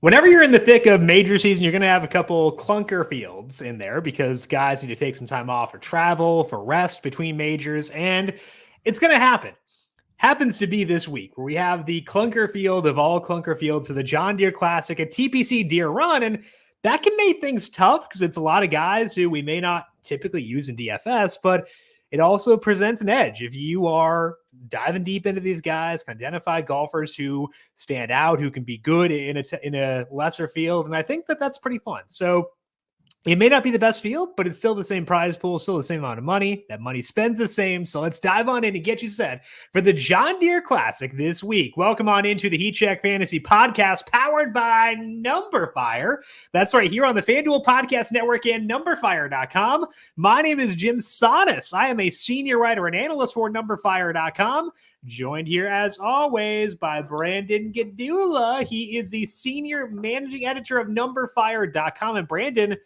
Whenever you're in the thick of major season, you're going to have a couple clunker fields in there because guys need to take some time off for travel, for rest between majors, and it's going to happen. Happens to be this week where we have the clunker field of all clunker fields for the John Deere Classic at TPC Deere Run, and that can make things tough because it's a lot of guys who we may not typically use in DFS, but it also presents an edge if you are diving deep into these guys, can identify golfers who stand out, who can be good in a lesser field. And I think that that's pretty fun. So it may not be the best field, but it's still the same prize pool, still the same amount of money. That money spends the same. So let's dive on in and get you set for the John Deere Classic this week. Welcome on into the Heat Check Fantasy Podcast powered by numberFire. That's right, here on the FanDuel Podcast Network and numberFire.com. My name is Jim Sonis. I am a senior writer and analyst for numberFire.com. Joined here, as always, by Brandon Gadula. He is the senior managing editor of numberFire.com. And Brandon,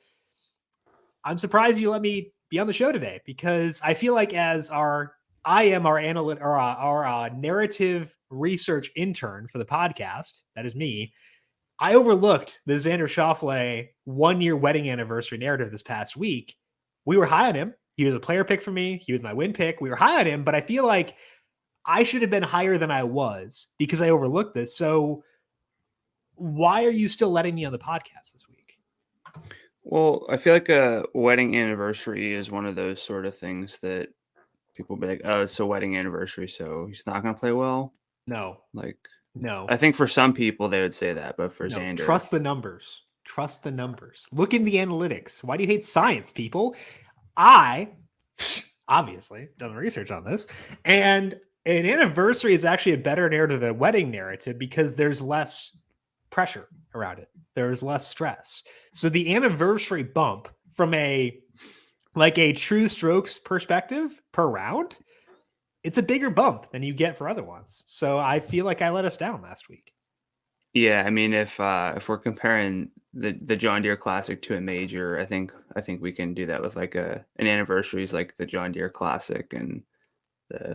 I'm surprised you let me be on the show today because I feel like our narrative research intern for the podcast, that is me, I overlooked the Xander Schauffele 1-year wedding anniversary narrative this past week. We were high on him. He was a player pick for me. He was my win pick. We were high on him, but I feel like I should have been higher than I was because I overlooked this. So why are you still letting me on the podcast this week? Well, I feel like a wedding anniversary is one of those sort of things that people be like, oh, it's a wedding anniversary, so he's not going to play well. No. I think for some people they would say that, but for Xander. Trust the numbers. Trust the numbers. Look in the analytics. Why do you hate science, people? I obviously done research on this, and an anniversary is actually a better narrative than a wedding narrative because there's less pressure around it. There's less stress. So the anniversary bump from a true strokes perspective per round, it's a bigger bump than you get for other ones. So I feel like I let us down last week. Yeah, I mean, if we're comparing the John Deere Classic to a major, I think we can do that with like an anniversary is like the John Deere Classic, and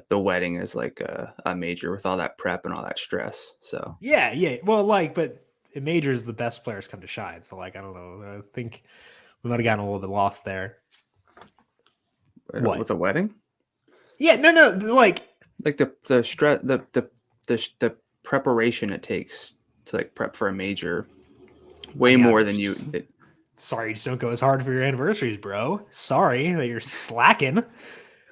the wedding is like a major with all that prep and all that stress. So yeah. Well, but in majors, the best players come to shine. So I don't know. I think we might have gotten a little bit lost there. What? With a wedding? Yeah, no. Like the stress, the preparation it takes to prep for a major, way more than you. Sorry, you just don't go as hard for your anniversaries, bro. Sorry that you're slacking.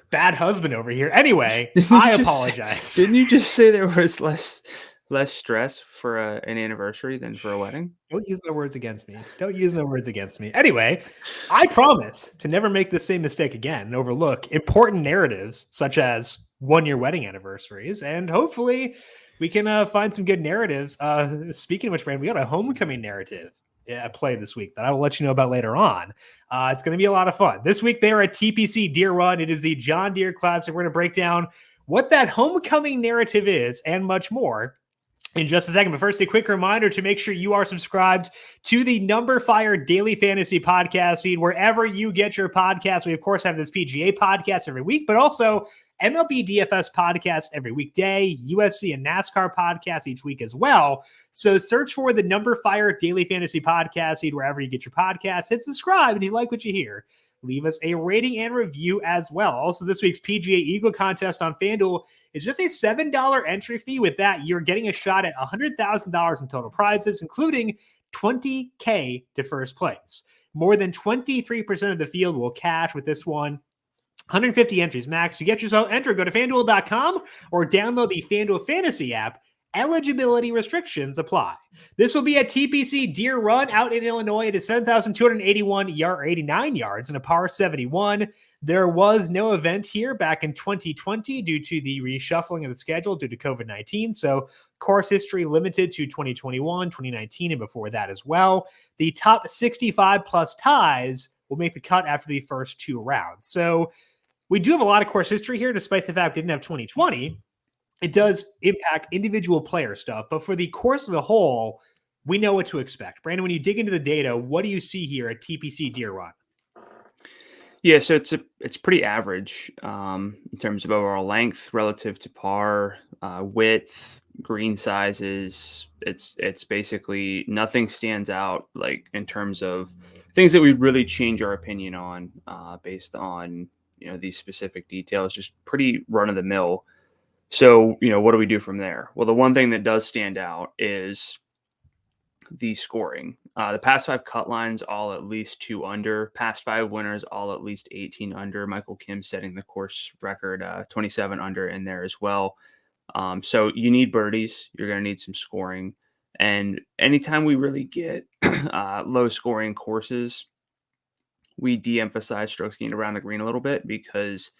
Bad husband over here. Anyway, I apologize. Didn't you just say there was less stress for an anniversary than for a wedding? Don't use my words against me. Anyway, I promise to never make the same mistake again and overlook important narratives such as 1-year wedding anniversaries. And hopefully we can find some good narratives. Speaking of which, Brandon, we got a homecoming narrative at play this week that I will let you know about later on. It's going to be a lot of fun. This week they are at TPC Deere Run. It is the John Deere Classic. We're going to break down what that homecoming narrative is and much more in just a second. But first, a quick reminder to make sure you are subscribed to the numberFire Daily Fantasy Podcast feed, wherever you get your podcasts. We, of course, have this PGA podcast every week, but also MLB DFS podcast every weekday, UFC and NASCAR podcasts each week as well. So search for the numberFire Daily Fantasy Podcast feed wherever you get your podcasts. Hit subscribe if you like what you hear. Leave us a rating and review as well. Also, this week's PGA Eagle contest on FanDuel is just a $7 entry fee. With that, you're getting a shot at $100,000 in total prizes, including $20K to first place. More than 23% of the field will cash with this one. 150 entries max. To get yourself entered, go to FanDuel.com or download the FanDuel Fantasy app. Eligibility restrictions apply. This will be at TPC Deere Run out in Illinois. It is 7,289 yards and a par 71. There was no event here back in 2020 due to the reshuffling of the schedule due to COVID-19. So course history limited to 2021, 2019, and before that as well. The top 65 plus ties will make the cut after the first 2 rounds. So we do have a lot of course history here, despite the fact we didn't have 2020. It does impact individual player stuff, but for the course of the whole, we know what to expect. Brandon, when you dig into the data, what do you see here at TPC Deere Run? Yeah, so it's pretty average in terms of overall length relative to par, width, green sizes. It's basically nothing stands out like in terms of things that we really change our opinion on based on these specific details. Just pretty run of the mill. So what do we do from there? Well, the one thing that does stand out is the scoring. The past 5 cut lines all at least 2 under. Past 5 winners all at least 18 under. Michael Kim setting the course record 27 under in there as well. So you need birdies. You're going to need some scoring. And anytime we really get low scoring courses, we de-emphasize strokes gained around the green a little bit because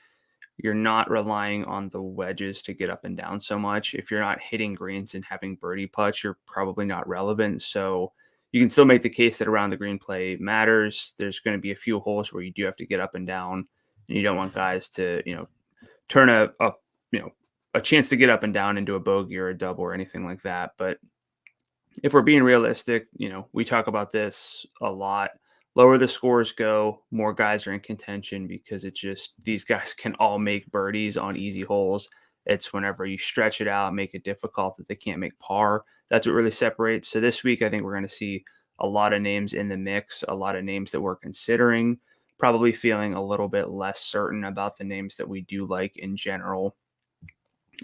you're not relying on the wedges to get up and down so much. If you're not hitting greens and having birdie putts, you're probably not relevant. So you can still make the case that around the green play matters. There's going to be a few holes where you do have to get up and down, and you don't want guys to, turn a chance to get up and down into a bogey or a double or anything like that. But if we're being realistic, we talk about this a lot. Lower the scores go, more guys are in contention because it's just these guys can all make birdies on easy holes. It's whenever you stretch it out, make it difficult that they can't make par. That's what really separates. So this week, I think we're going to see a lot of names in the mix, a lot of names that we're considering, probably feeling a little bit less certain about the names that we do like in general.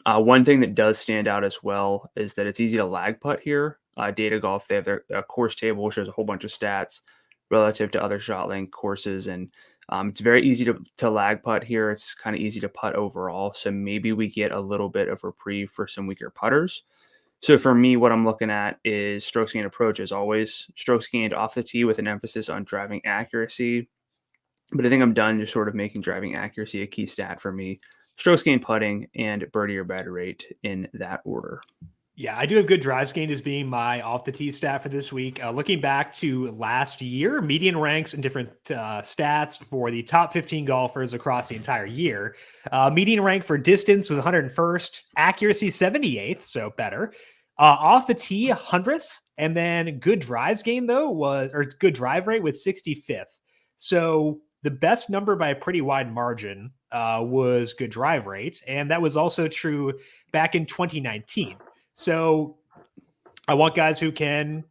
One thing that does stand out as well is that it's easy to lag putt here. Data Golf, they have their course table, shows a whole bunch of stats relative to other shot length courses. And it's very easy to lag putt here. It's kind of easy to putt overall. So maybe we get a little bit of reprieve for some weaker putters. So for me, what I'm looking at is strokes gained approach as always. Strokes gained off the tee with an emphasis on driving accuracy. But I think I'm done just sort of making driving accuracy a key stat for me. Strokes gained putting and birdie or better rate in that order. Yeah, I do have good drives gained as being my off the tee stat for this week. Looking back to last year, median ranks and different stats for the top 15 golfers across the entire year. Median rank for distance was 101st, accuracy 78th, so better. Off the tee 100th, and then good drives gained good drive rate was 65th. So the best number by a pretty wide margin was good drive rate, and that was also true back in 2019. So I want guys who can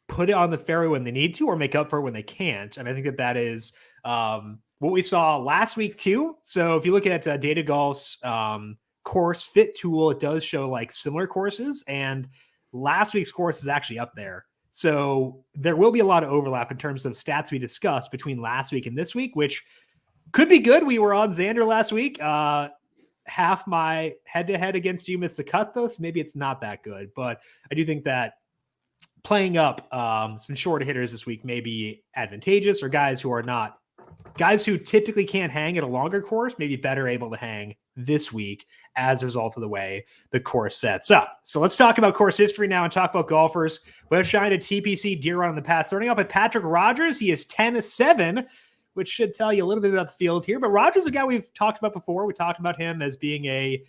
put it on the fairway when they need to or make up for it when they can't. And I think that is what we saw last week too. So if you look at Data Golf's course fit tool, it does show like similar courses. And last week's course is actually up there. So there will be a lot of overlap in terms of stats we discussed between last week and this week, which could be good. We were on Xander last week. Half my head-to-head against you missed the cut, though, so maybe it's not that good. But I do think that playing up some shorter hitters this week may be advantageous, or guys who typically can't hang at a longer course, maybe better able to hang this week as a result of the way the course sets up. So let's talk about course history now and talk about golfers who have shined at TPC Deere Run in the past. Starting off with Patrick Rogers, he is 10-7. Which should tell you a little bit about the field here. But Rogers is a guy we've talked about before. We talked about him as being a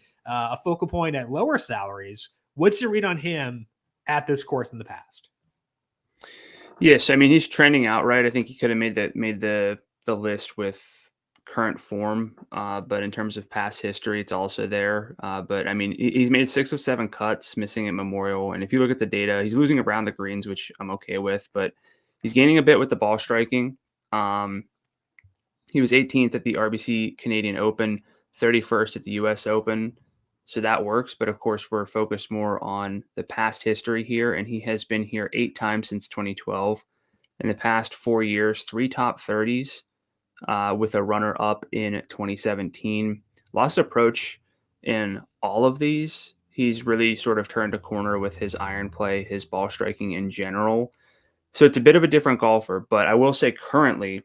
focal point at lower salaries. What's your read on him at this course in the past? Yes, I mean, he's trending out, right? I think he could have made the list with current form, but in terms of past history, it's also there. But I mean, he's made 6 of 7 cuts, missing at Memorial. And if you look at the data, he's losing around the greens, which I'm okay with, but he's gaining a bit with the ball striking. He was 18th at the RBC Canadian Open, 31st at the US Open. So that works. But of course, we're focused more on the past history here. And he has been here 8 times since 2012. In the past 4 years, 3 top 30s with a runner up in 2017. Lost approach in all of these. He's really sort of turned a corner with his iron play, his ball striking in general. So it's a bit of a different golfer. But I will say currently,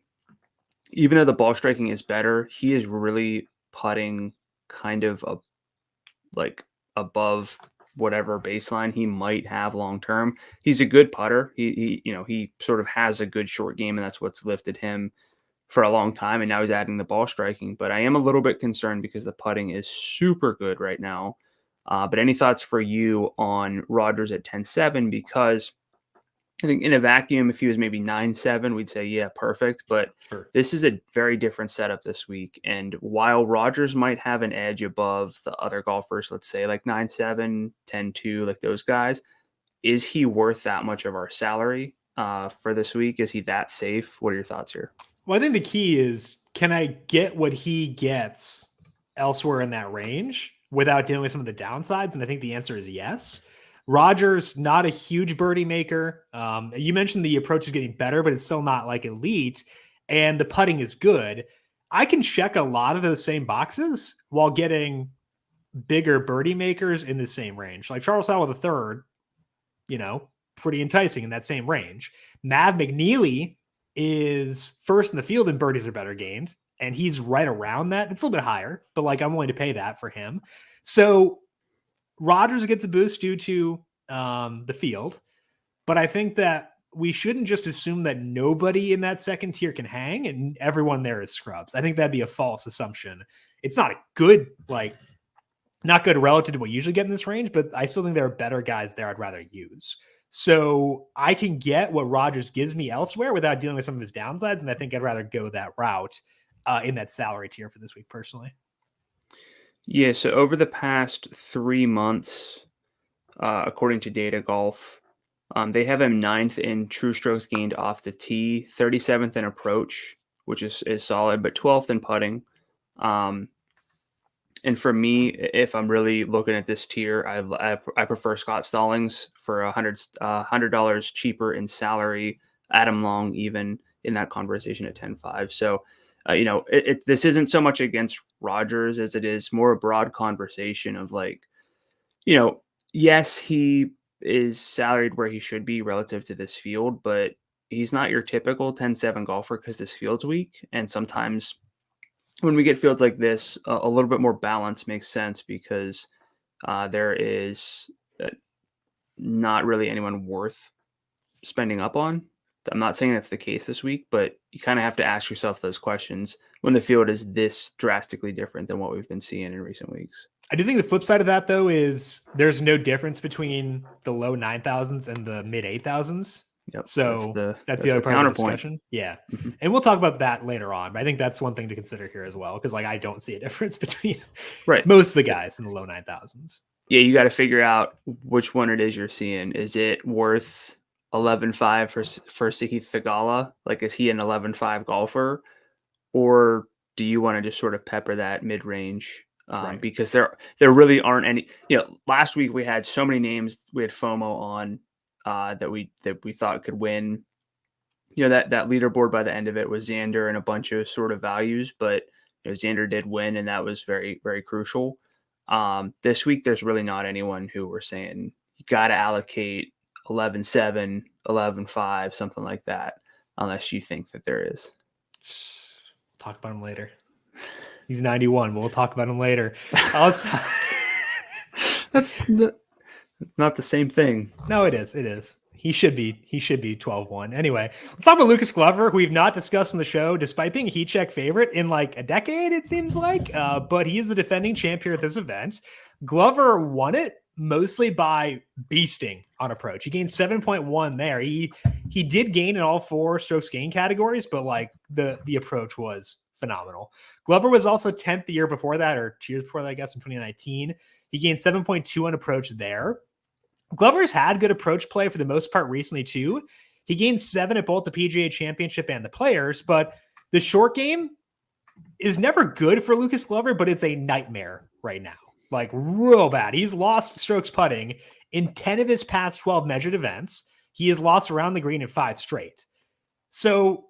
even though the ball striking is better, he is really putting kind of above whatever baseline he might have long term. He's a good putter. He sort of has a good short game, and that's what's lifted him for a long time. And now he's adding the ball striking. But I am a little bit concerned because the putting is super good right now. But any thoughts for you on Rogers at 10-7? Because I think in a vacuum, if he was maybe 9-7, we'd say, yeah, perfect. But Sure. this is a very different setup this week. And while Rogers might have an edge above the other golfers, let's say like 9-7, 10-2, like those guys, is he worth that much of our salary for this week? Is he that safe? What are your thoughts here? Well, I think the key is, can I get what he gets elsewhere in that range without dealing with some of the downsides? And I think the answer is yes. Rogers, not a huge birdie maker. You mentioned the approach is getting better, but it's still not like elite. And the putting is good. I can check a lot of those same boxes while getting bigger birdie makers in the same range. Like Charles Howell III, pretty enticing in that same range. Mav McNeely is first in the field and birdies are better gained. And he's right around that. It's a little bit higher, but like I'm willing to pay that for him. So Rogers gets a boost due to the field, but I think that we shouldn't just assume that nobody in that second tier can hang and everyone there is scrubs. I think that'd be a false assumption. It's not a good, not good relative to what you usually get in this range, but I still think there are better guys there I'd rather use. So I can get what Rogers gives me elsewhere without dealing with some of his downsides, and I think I'd rather go that route in that salary tier for this week personally. Yeah, so over the past 3 months, according to Data Golf, they have him 9th in true strokes gained off the tee, 37th in approach, which is solid, but 12th in putting. And for me, if I'm really looking at this tier, I prefer Scott Stallings for $100 cheaper in salary. Adam Long even in that conversation at 10.5. So, this isn't so much against Rogers as it is more a broad conversation of yes, he is salaried where he should be relative to this field, but he's not your typical 10-7 golfer because this field's weak. And sometimes when we get fields like this, a little bit more balance makes sense because there is not really anyone worth spending up on. I'm not saying that's the case this week, but you kind of have to ask yourself those questions when the field is this drastically different than what we've been seeing in recent weeks. I do think the flip side of that, though, is there's no difference between the low 9,000s and the mid 8,000s. Yep, so that's the other part of the discussion. Yeah. Mm-hmm. And we'll talk about that later on. But I think that's one thing to consider here as well, because I don't see a difference between most of the guys in the low 9,000s. Yeah, you got to figure out which one it is you're seeing. Is it worth 11.5 for Sahith Theegala? Like, is he an 11.5 golfer? Or do you want to just sort of pepper that mid-range? Because there really aren't any. Last week we had so many names. We had FOMO on that we thought could win. That leaderboard by the end of it was Xander and a bunch of sort of values, but Xander did win, and that was very, very crucial. This week there's really not anyone who we're saying you got to allocate 11.7, 11.5, something like that, unless you think that there is. Talk about him later. He's 91. We'll talk about him later. That's not the same thing. No, it is. It is. He should be 12-1. Anyway, let's talk about Lucas Glover, who we've not discussed on the show, despite being a heat check favorite in like a decade, it seems like. But he is the defending champion at this event. Glover won it mostly by beasting on approach. He gained 7.1 there. He did gain in all 4 strokes gain categories, but like the approach was phenomenal. Glover was also 10th the year before that, or 2 years before that, I guess, in 2019. He gained 7.2 on approach there. Glover's had good approach play for the most part recently too. He gained 7 at both the PGA Championship and the Players, but the short game is never good for Lucas Glover, but it's a nightmare right now. Like real bad. He's lost strokes putting in 10 of his past 12 measured events. He has lost around the green in 5 straight. So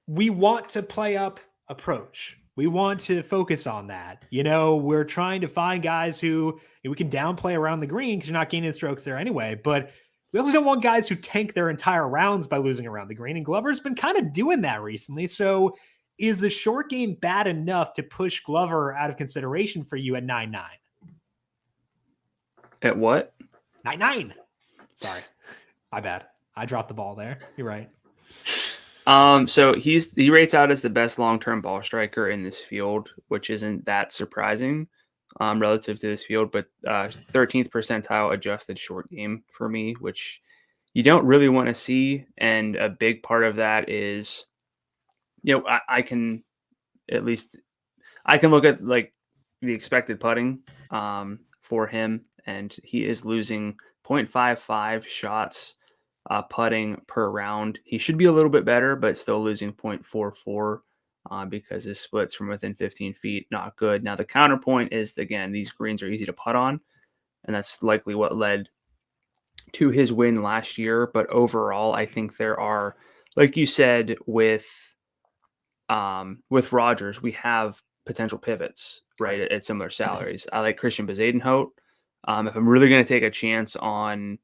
we want to play up approach. We want to focus on that. We're trying to find guys who we can downplay around the green because you're not gaining strokes there anyway. But we also don't want guys who tank their entire rounds by losing around the green. And Glover's been kind of doing that recently. So is the short game bad enough to push Glover out of consideration for you at 9.9? At what? 9.9. Sorry. My bad. I dropped the ball there. You're right. So he rates out as the best long-term ball striker in this field, which isn't that surprising relative to this field, but 13th percentile adjusted short game for me, which you don't really want to see. And a big part of that is, I can at least I can look at like the expected putting for him, and he is losing 0.55 shots putting per round. He should be a little bit better, but still losing 0.44 because his splits from within 15 feet, not good. Now, the counterpoint is, again, these greens are easy to putt on, and that's likely what led to his win last year. But overall, I think there are, like you said, with Rodgers, we have potential pivots, right, at similar salaries. I like Christian Bezuidenhout. If I'm really going to take a chance on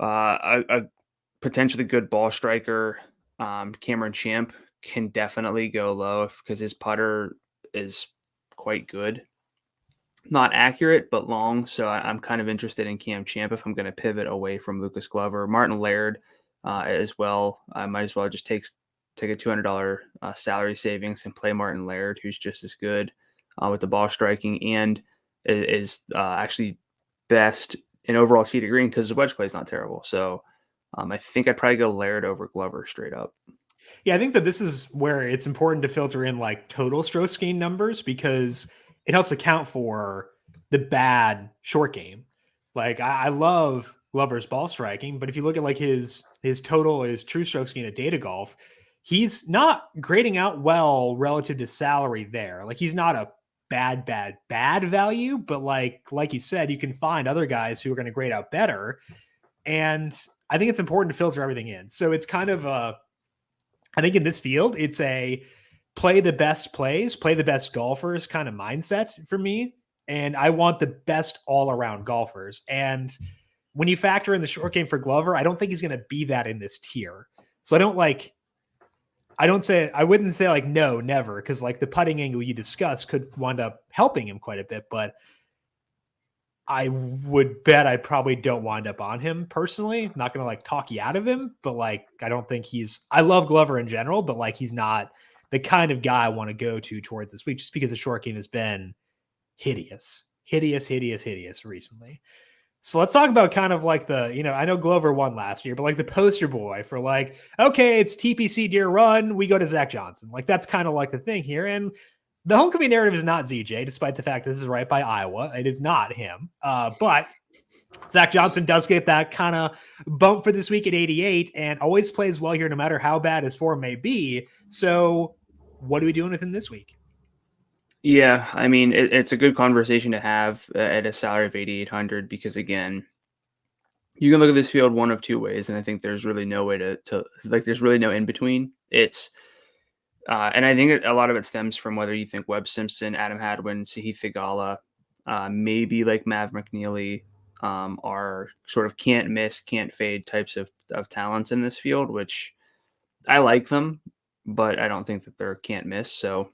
a potentially good ball striker, Cameron Champ can definitely go low because his putter is quite good. Not accurate, but long. So I'm kind of interested in Cam Champ if I'm going to pivot away from Lucas Glover. Martin Laird as well. I might as well just take a $200 salary savings and play Martin Laird, who's just as good with the ball striking and is actually best in overall tee to green because his wedge play is not terrible. So I think I'd probably go Laird over Glover straight up. Yeah, I think that this is where it's important to filter in like total strokes gained numbers because it helps account for the bad short game. Like I love Glover's ball striking, but if you look at like his total, his true strokes gained at data golf, he's not grading out well relative to salary there. Like he's not a bad value, but like you said, you can find other guys who are going to grade out better. And I think it's important to filter everything in. So it's kind of I think in this field, it's a play the best plays, play the best golfers kind of mindset for me. And I want the best all around golfers. And when you factor in the short game for Glover, I don't think he's going to be that in this tier. So I wouldn't say like, no, never. Because like the putting angle you discussed could wind up helping him quite a bit, but I would bet I probably don't wind up on him personally. I'm not going to like talk you out of him, but like, I don't think I love Glover in general, but like, he's not the kind of guy I want to go to towards this week just because the short game has been hideous recently. So let's talk about kind of like I know Glover won last year, but like the poster boy for like, okay, it's TPC Deere Run. We go to Zach Johnson. Like that's kind of like the thing here. And the homecoming narrative is not ZJ, despite the fact this is right by Iowa. It is not him. But Zach Johnson does get that kind of bump for this week at 88 and always plays well here no matter how bad his form may be. So what are we doing with him this week? Yeah, I mean, it's a good conversation to have at a salary of 8,800 because, again, you can look at this field one of two ways, and I think there's really no way to there's really no in between. It's and I think a lot of it stems from whether you think Webb Simpson, Adam Hadwin, Sahith Theegala, maybe like Maverick Mcneely are sort of can't miss, can't fade types of talents in this field, which I like them, but I don't think that they're can't miss. So,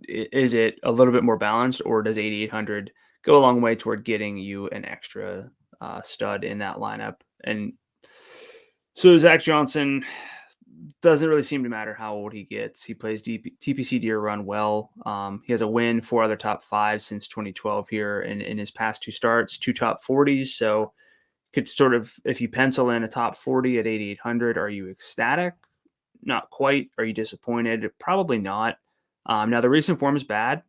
is it a little bit more balanced, or does 8,800 go a long way toward getting you an extra stud in that lineup? And so Zach Johnson doesn't really seem to matter how old he gets. He plays TPC Deere Run well. He has a win, 4 other top 5 since 2012 here in his past 2 starts, 2 top 40s. So could sort of, if you pencil in a top 40 at 8,800, are you ecstatic? Not quite. Are you disappointed? Probably not. Now, the recent form is bad.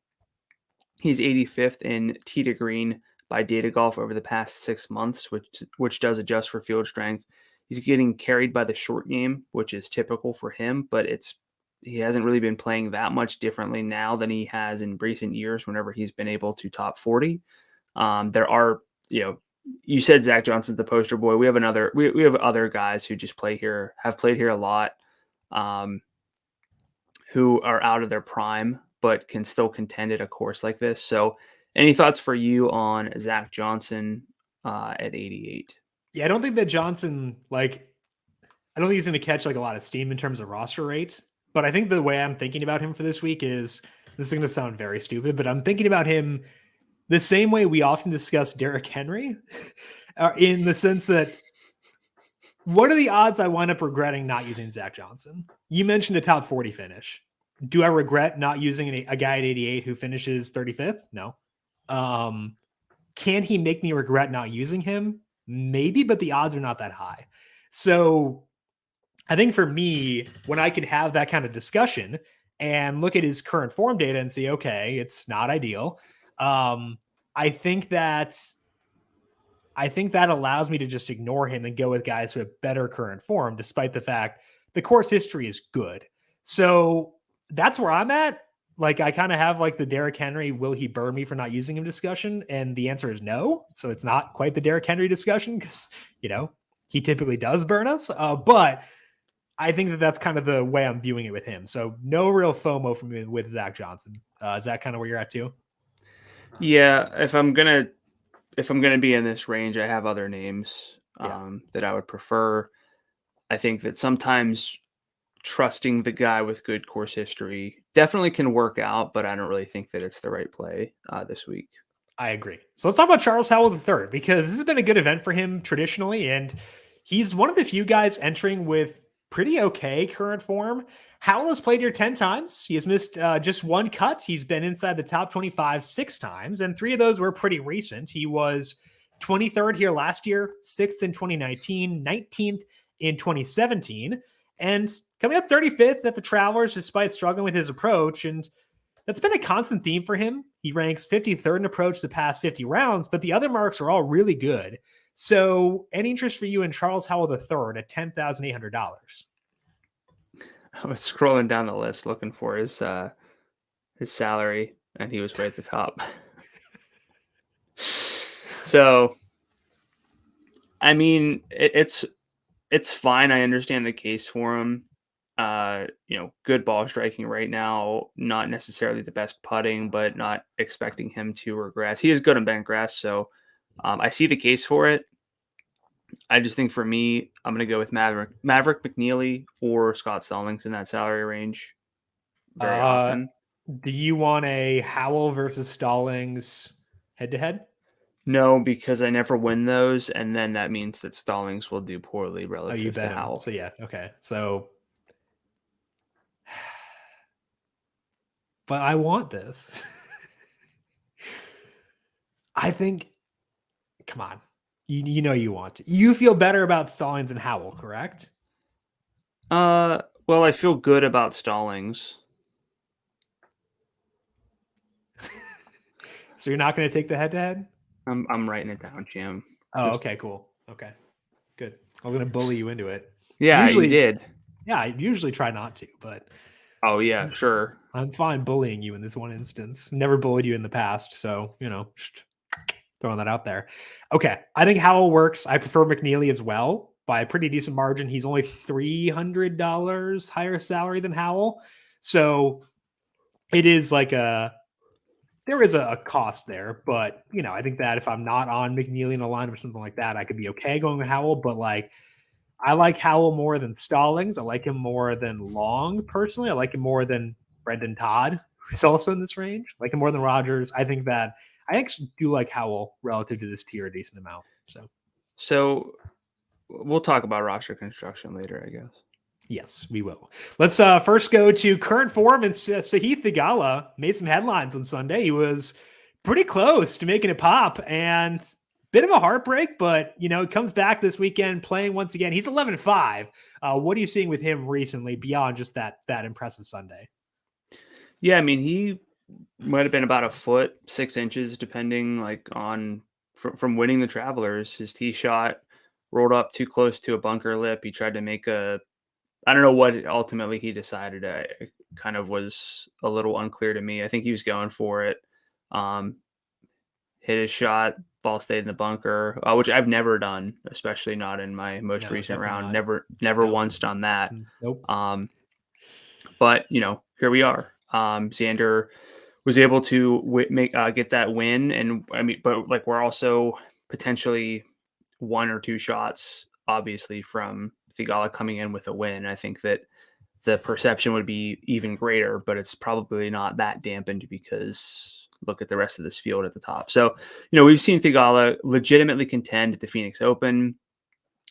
He's 85th in tee to green by data golf over the past 6 months, which does adjust for field strength. He's getting carried by the short game, which is typical for him, but he hasn't really been playing that much differently now than he has in recent years whenever he's been able to top 40. There are, you said Zach Johnson's the poster boy. We have we have other guys who just have played here a lot, who are out of their prime, but can still contend at a course like this. So any thoughts for you on Zach Johnson at 88? Yeah, I don't think that Johnson, I don't think he's going to catch like a lot of steam in terms of roster rate, but I think the way I'm thinking about him for this week is, this is going to sound very stupid, but I'm thinking about him the same way we often discuss Derrick Henry, in the sense that what are the odds I wind up regretting not using Zach Johnson? You mentioned a top 40 finish. Do I regret not using a guy at 88 who finishes 35th? No. Can he make me regret not using him? maybe, but the odds are not that high. So I think for me, when I can have that kind of discussion and look at his current form data and see, okay, it's not ideal. I think that allows me to just ignore him and go with guys who have better current form, despite the fact the course history is good. So that's where I'm at. Like, I kind of have like the Derrick Henry, will he burn me for not using him discussion? And the answer is no. So it's not quite the Derrick Henry discussion because, he typically does burn us. But I think that that's kind of the way I'm viewing it with him. So no real FOMO from me with Zach Johnson. Is that kind of where you're at too? Yeah. If I'm going to be in this range, I have other names that I would prefer. I think that sometimes trusting the guy with good course history definitely can work out, but I don't really think that it's the right play this week. I agree. So let's talk about Charles Howell III, because this has been a good event for him traditionally, and he's one of the few guys entering with pretty okay current form. Howell has played here 10 times. He has missed just one cut. He's been inside the top 25 6 times, and 3 of those were pretty recent. He was 23rd here last year, 6th in 2019, 19th in 2017, and coming up 35th at the Travelers despite struggling with his approach. And that's been a constant theme for him. He ranks 53rd in approach the past 50 rounds, but the other marks are all really good. So any interest for you in Charles Howell III at $10,800? I was scrolling down the list looking for his salary, and he was right at the top. So, I mean, it's fine. I understand the case for him. Good ball striking right now, not necessarily the best putting, but not expecting him to regress. He is good on bent grass, so I see the case for it. I just think for me, I'm going to go with Maverick McNeely or Scott Stallings in that salary range very often. Do you want a Howell versus Stallings head-to-head? No, because I never win those, and then that means that Stallings will do poorly relative to Howell. So yeah, okay. So, but I want this. I think, come on. You know you want to. You feel better about Stallings than Howell, correct? Well, I feel good about Stallings. So you're not going to take the head-to-head? I'm writing it down, Jim. Oh, okay, cool. Okay, good. I was going to bully you into it. Yeah, you did. Yeah, I usually try not to, but... Oh, yeah, sure. I'm fine bullying you in this one instance. Never bullied you in the past, so, just throwing that out there. Okay, I think Howell works. I prefer McNeely as well by a pretty decent margin. He's only $300 higher salary than Howell. So it is like there is a cost there, but I think that if I'm not on McNeely in a lineup or something like that, I could be okay going with Howell. But I like Howell more than Stallings. I like him more than Long personally. I like him more than Brendan Todd, who's also in this range. I like him more than Rogers. I think that I actually do like Howell relative to this tier a decent amount. So we'll talk about roster construction later, I guess. Yes, we will. Let's first go to current form. And Sahith Theegala made some headlines on Sunday. He was pretty close to making it pop, and bit of a heartbreak, but it comes back this weekend playing once again. He's 11-5. What are you seeing with him recently beyond just that impressive Sunday? Yeah, I mean, he might have been about a foot, 6 inches, depending from winning the Travelers. His tee shot rolled up too close to a bunker lip. He tried to make I don't know what ultimately he decided. It kind of was a little unclear to me. I think he was going for it. Hit his shot, ball stayed in the bunker, which I've never done, especially not in my most recent round. Not. Never once done that. Nope. But here we are. Xander was able to get that win, and I mean, but we're also potentially 1 or 2 shots, obviously, from Theegala coming in with a win. I think that the perception would be even greater, but it's probably not that dampened because look at the rest of this field at the top. So, we've seen Theegala legitimately contend at the Phoenix Open,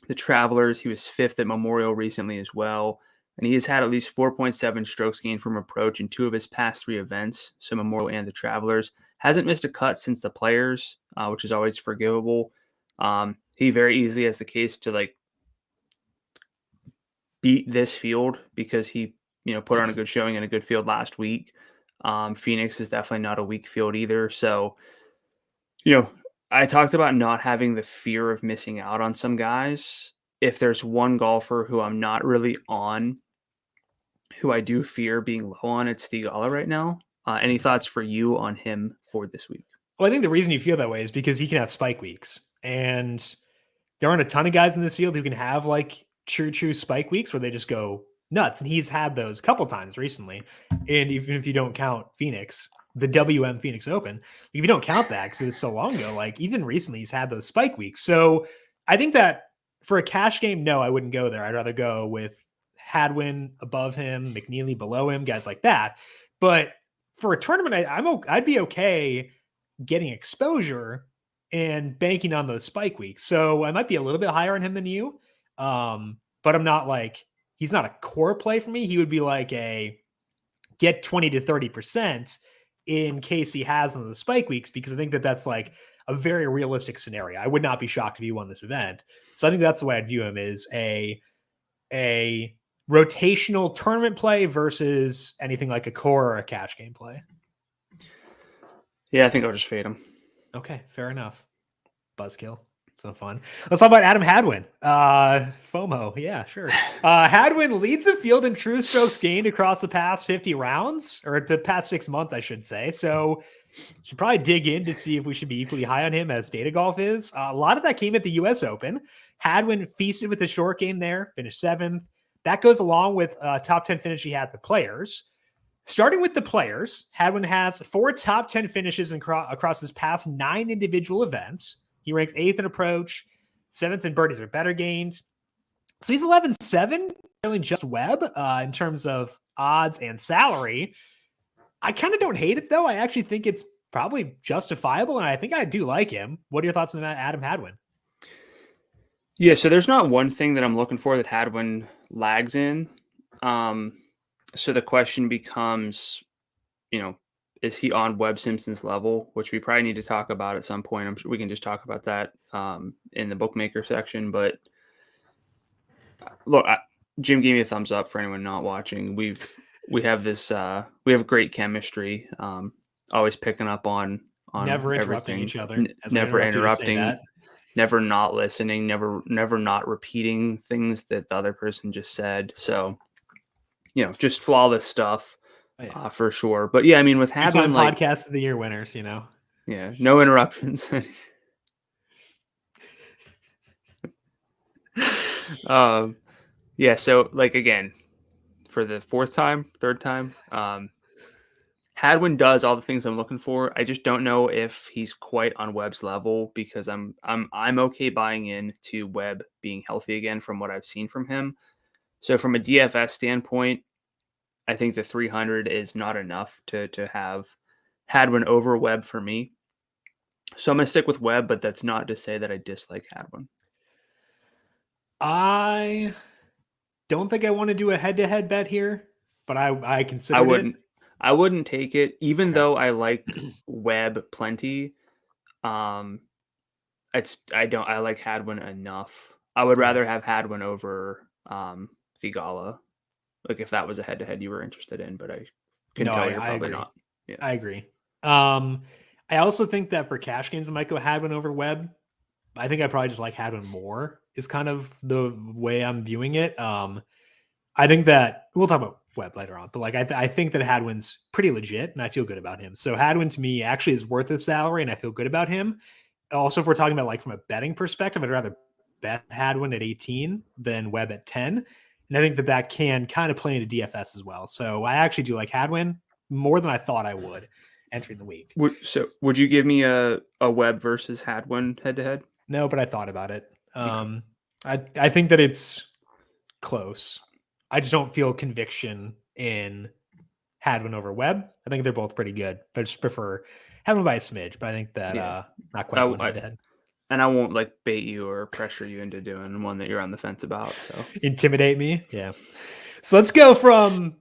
the Travelers. He was 5th at Memorial recently as well. And he has had at least 4.7 strokes gained from approach in 2 of his past 3 events, so Memorial and the Travelers. Hasn't missed a cut since the Players, which is always forgivable. He very easily has the case to like beat this field because he, put on a good showing in a good field last week. Phoenix is definitely not a weak field either. So, I talked about not having the fear of missing out on some guys. If there's one golfer who I'm not really on, who I do fear being low on, it's Theegala right now. Any thoughts for you on him for this week? Well, I think the reason you feel that way is because he can have spike weeks. And there aren't a ton of guys in this field who can have like true spike weeks where they just go nuts. And he's had those a couple times recently. And even if you don't count Phoenix, the WM Phoenix Open, if you don't count that because it was so long ago, like even recently he's had those spike weeks. So I think that for a cash game, no, I wouldn't go there. I'd rather go with Hadwin above him, McNeely below him, guys like that. But for a tournament, I'd be okay getting exposure and banking on those spike weeks. So I might be a little bit higher on him than you. But I'm not like, he's not a core play for me. He would be like a get 20 to 30% in case he has one of the spike weeks, because I think that that's like a very realistic scenario. I would not be shocked if he won this event. So I think that's the way I'd view him, is a rotational tournament play versus anything like a core or a cash game play. Yeah, I think I'll just fade him. Okay, fair enough. Buzzkill. So fun. Let's talk about Adam Hadwin. FOMO. Yeah, sure. Hadwin leads the field in true strokes gained across the past 50 rounds, or the past 6 months, I should say. So should probably dig in to see if we should be equally high on him as Data Golf is. A lot of that came at the U.S. Open. Hadwin feasted with the short game there, finished 7th. That goes along with a top 10 finish he had at the Players. Starting with the Players, Hadwin has 4 top 10 finishes across his past 9 individual events. He ranks 8th in approach, 7th in birdies or better gained. So he's 11-7, trailing just Webb in terms of odds and salary. I kind of don't hate it, though. I actually think it's probably justifiable, and I think I do like him. What are your thoughts on that, Adam Hadwin? Yeah, so there's not one thing that I'm looking for that Hadwin lags in. So the question becomes, is he on Webb Simpson's level, which we probably need to talk about at some point. I'm sure we can just talk about that in the bookmaker section. But look, Jim gave me a thumbs up for anyone not watching. We have great chemistry. Always picking up on never interrupting everything. each other, never interrupting, never not listening, never not repeating things that the other person just said. So, just flawless stuff. Oh, yeah. For sure. But yeah, I mean, with Hadwin, like podcast of the year winners, yeah, no interruptions. Yeah. So like, again, for the third time, Hadwin does all the things I'm looking for. I just don't know if he's quite on Webb's level, because I'm okay buying in to Webb being healthy again from what I've seen from him. So from a DFS standpoint, I think the 300 is not enough to have Hadwin over Webb for me. So I'm going to stick with Webb, but that's not to say that I dislike Hadwin. I don't think I want to do a head-to-head bet here, but I consider it. I wouldn't take it, even though I like Webb plenty. I like Hadwin enough. I would rather have Hadwin over Theegala. Like if that was a head-to-head you were interested in, but I can tell you're probably not. Yeah, I agree. I also think that for cash games, I might go Hadwin over Webb. I think I probably just like Hadwin more, is kind of the way I'm viewing it. I think that we'll talk about Webb later on, but like I think that Hadwin's pretty legit, and I feel good about him. So Hadwin to me actually is worth his salary, and I feel good about him. Also, if we're talking about like from a betting perspective, I'd rather bet Hadwin at 18 than Webb at 10. And I think that can kind of play into DFS as well. So I actually do like Hadwin more than I thought I would entering the week. Would you give me a Webb versus Hadwin head-to-head? No, but I thought about it. I think that it's close. I just don't feel conviction in Hadwin over Webb. I think they're both pretty good, but I just prefer Hadwin by a smidge. But I think that not quite one head-to-head. And I won't like bait you or pressure you into doing one that you're on the fence about. So intimidate me. Yeah. So let's go from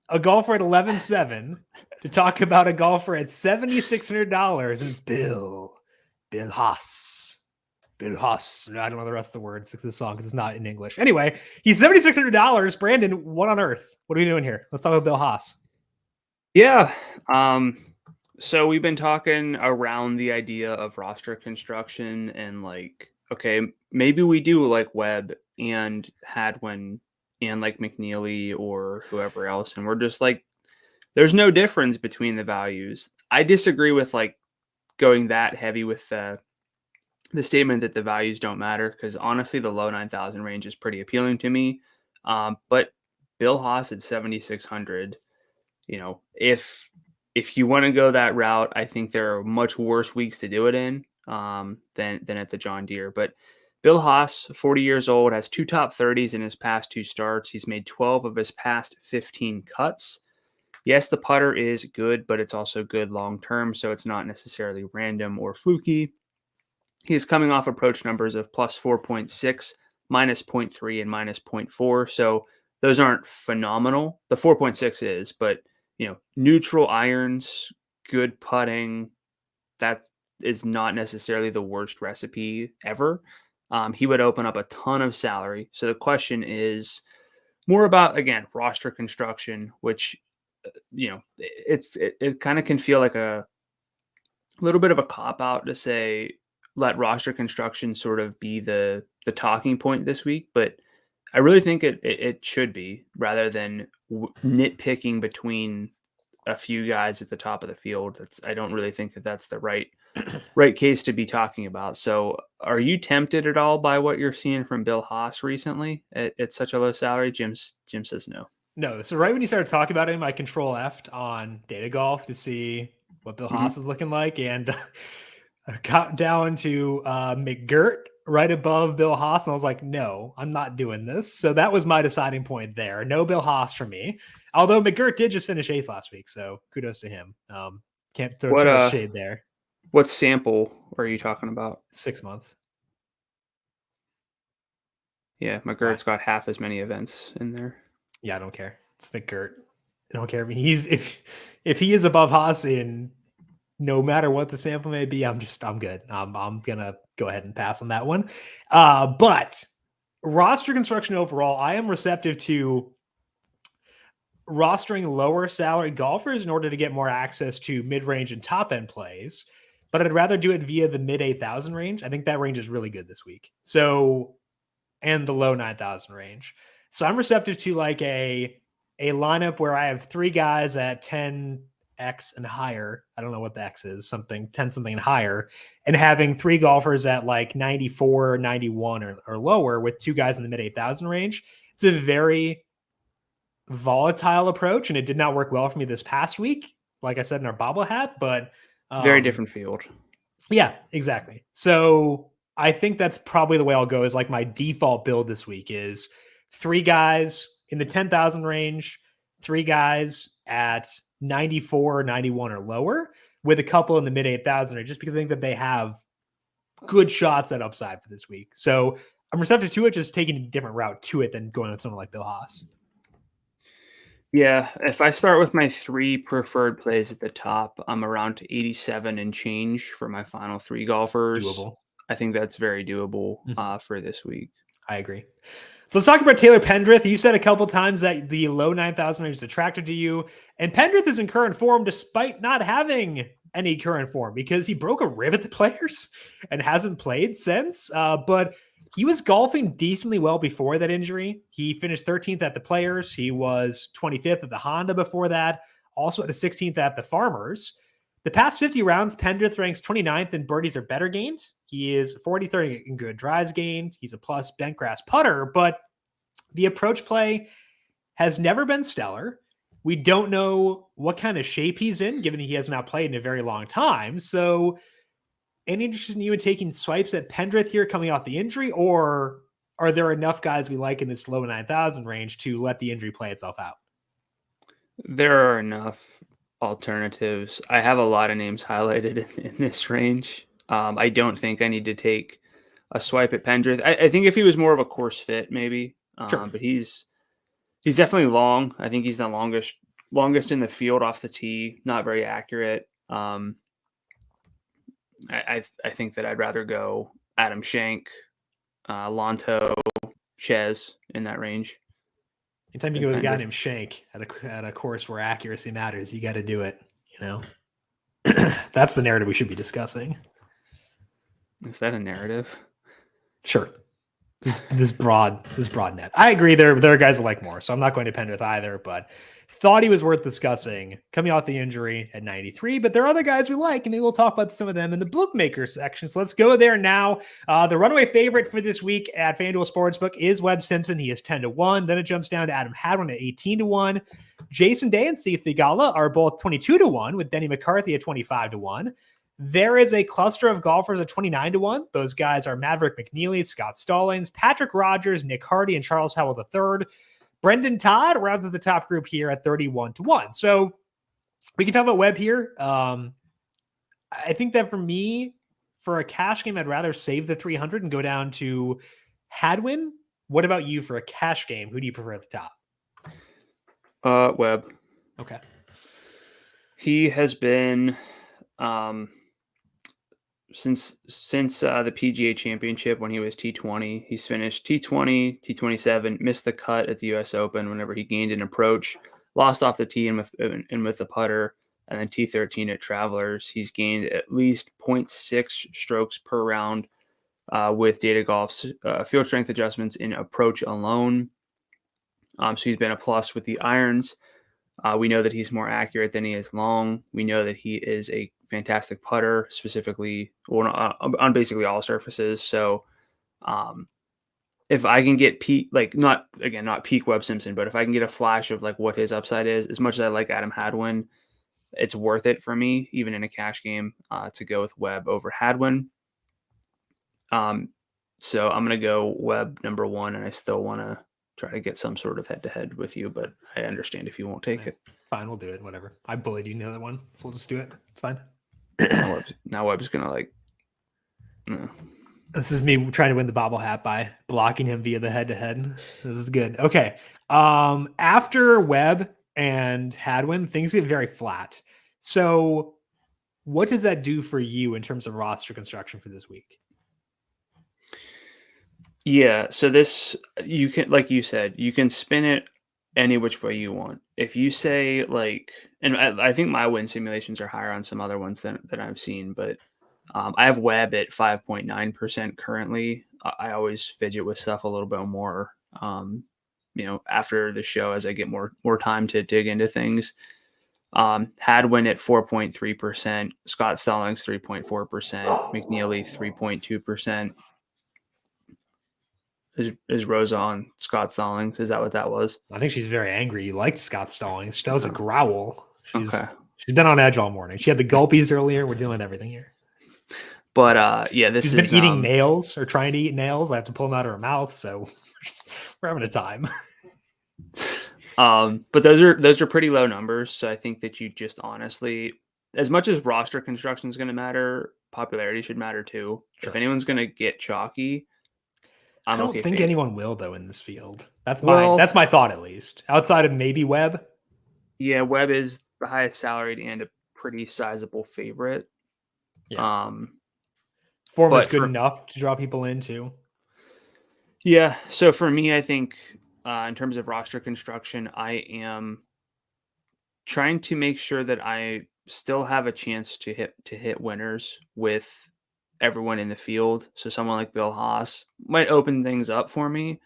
a golfer at 11-7 to talk about a golfer at $7,600. And it's Bill Haas. Bill Haas. I don't know the rest of the words to the song because it's not in English. Anyway, he's $7,600. Brandon, what on earth? What are we doing here? Let's talk about Bill Haas. Yeah. So we've been talking around the idea of roster construction and like, okay, maybe we do like Webb and Hadwin and like McNeely or whoever else. And we're just like, there's no difference between the values. I disagree with like going that heavy with the statement that the values don't matter, because honestly, the low 9,000 range is pretty appealing to me. But Bill Haas at 7,600, if you want to go that route, I think there are much worse weeks to do it in than at the John Deere. But Bill Haas, 40 years old, has 2 top 30s in his past 2 starts. He's made 12 of his past 15 cuts. Yes, the putter is good, but it's also good long term, so it's not necessarily random or fluky. He is coming off approach numbers of plus 4.6, minus 0.3, and minus 0.4. So those aren't phenomenal. The 4.6 is, but neutral irons, good putting, that is not necessarily the worst recipe ever. He would open up a ton of salary. So the question is more about, again, roster construction, which, it kind of can feel like a little bit of a cop out to say, let roster construction sort of be the talking point this week. But I really think it should be, rather than nitpicking between a few guys at the top of the field. I don't really think that that's the right case to be talking about. So are you tempted at all by what you're seeing from Bill Haas recently at such a low salary? Jim says no. No. So right when you started talking about him, I control F'd on Data Golf to see what Bill Haas is looking like. And I got down to McGirt right above Bill Haas. And I was like, no, I'm not doing this. So that was my deciding point there. No Bill Haas for me. Although McGirt did just finish 8th last week. So kudos to him. Can't throw too much shade there. What sample are you talking about? 6 months. Yeah, McGirt's got half as many events in there. Yeah, I don't care. It's McGirt. I don't care. I mean, if he is above Haas in no matter what the sample may be, I'm good. I'm gonna go ahead and pass on that one. But roster construction overall, I am receptive to rostering lower salary golfers in order to get more access to mid-range and top-end plays. But I'd rather do it via the mid 8,000 range. I think that range is really good this week. So, and the low 9,000 range. So I'm receptive to like a lineup where I have 3 guys at 10x and higher. I don't know what the X is, 10 something and higher, and having 3 golfers at like 94, 91 or lower with 2 guys in the mid 8,000 range. It's a very volatile approach, and it did not work well for me this past week, like I said in our bobble hat, but very different field. Yeah, exactly. So I think that's probably the way I'll go, is like my default build this week is 3 guys in the 10,000 range, 3 guys at 94, 91 or lower, with a couple in the mid 8,000 range, just because I think that they have good shots at upside for this week. So I'm receptive to it, just taking a different route to it than going with someone like Bill Haas. Yeah, if I start with my 3 preferred plays at the top, I'm around 87 and change for my final 3 golfers. Doable. I think that's very doable for this week. I agree. So let's talk about Taylor Pendrith. You said a couple times that the low 9,000 range is attractive to you, and Pendrith is in current form despite not having any current form, because he broke a rib at the Players and hasn't played since. But he was golfing decently well before that injury. He finished 13th at the Players. He was 25th at the Honda before that, also at the 16th at the Farmers. The past 50 rounds, Pendrith ranks 29th in birdies or better gained. He is 43rd in good drives gained. He's a plus bentgrass putter, but the approach play has never been stellar. We don't know what kind of shape he's in, given that he has not played in a very long time. So any interest in you in taking swipes at Pendrith here coming off the injury, or are there enough guys we like in this low 9,000 range to let the injury play itself out? There are enough alternatives. I have a lot of names highlighted in this range. I don't think I need to take a swipe at Pendrith. I think if he was more of a course fit, maybe. Sure. But he's definitely long. I think he's the longest in the field off the tee. Not very accurate. I think that I'd rather go Adam Schenk, Lonto, Ches in that range. Anytime you go with a guy named Shank at a course where accuracy matters, you got to do it. That's the narrative we should be discussing. Is that a narrative? Sure. This broad net. I agree. There are guys I like more, so I'm not going to Pendrick either. But thought he was worth discussing coming off the injury at 93. But there are other guys we like, and maybe we'll talk about some of them in the bookmaker section. So let's go there now. The runaway favorite for this week at FanDuel Sportsbook is Webb Simpson. He is 10-1. Then it jumps down to Adam Hadwin at 18-1. Jason Day and Steve Thigala are both 22-1, with Denny McCarthy at 25-1. There is a cluster of golfers at 29-1. Those guys are Maverick Mcneely, Scott Stallings, Patrick Rogers, Nick Hardy, and Charles Howell III. Brendan Todd rounds at the top group here at 31-1. So we can talk about Webb here. I think that for me, for a cash game, I'd rather save the 300 and go down to Hadwin. What about you for a cash game? Who do you prefer at the top? Webb. Okay. He has been since the PGA Championship when he was T20, he's finished T20, T27, missed the cut at the US Open whenever he gained an approach, lost off the tee and with the putter, and then T13 at Travelers. He's gained at least 0.6 strokes per round with Data Golf's field strength adjustments in approach alone. So he's been a plus with the irons. We know that he's more accurate than he is long. We know that he is a fantastic putter, specifically on basically all surfaces. So if I can get peak, not peak Webb Simpson, but if I can get a flash of like what his upside is, as much as I like Adam Hadwin, it's worth it for me, even in a cash game, to go with Webb over Hadwin. So I'm going to go Webb number 1, and I still want to try to get some sort of head-to-head with you, but I understand if you won't take it. Fine, we'll do it. Whatever. I bullied you in the other one, so we'll just do it. It's fine. Now Webb's gonna no. This is me trying to win the bobble hat by blocking him via the head-to-head. This is good. Okay. After Webb and Hadwin, things get very flat. So what does that do for you in terms of roster construction for this week? Yeah, so this, you can, like you said, you can spin it any which way you want. If you say and I think my win simulations are higher on some other ones than I've seen, but I have Webb at 5.9% currently. I always fidget with stuff a little bit more, after the show as I get more time to dig into things. Hadwin at 4.3%, Scott Stallings 3.4%, McNeely 3.2%. Is Rosa on Scott Stallings? Is that what that was? I think she's very angry. You liked Scott Stallings. That was a growl. She's been on edge all morning. She had the gulpies earlier. We're doing everything here. But she's been eating nails or trying to eat nails. I have to pull them out of her mouth, so we're having a time. But those are pretty low numbers. So I think that you just honestly, as much as roster construction is going to matter, popularity should matter too. Sure. If anyone's going to get chalky, I don't think anyone will, though, in this field. That's my thought, at least. Outside of maybe Webb. Yeah, Webb is the highest salaried and a pretty sizable favorite. Yeah. Form is good enough to draw people into. Yeah. So for me, I think in terms of roster construction, I am trying to make sure that I still have a chance to hit winners with everyone in the field. So someone like Bill Haas might open things up for me.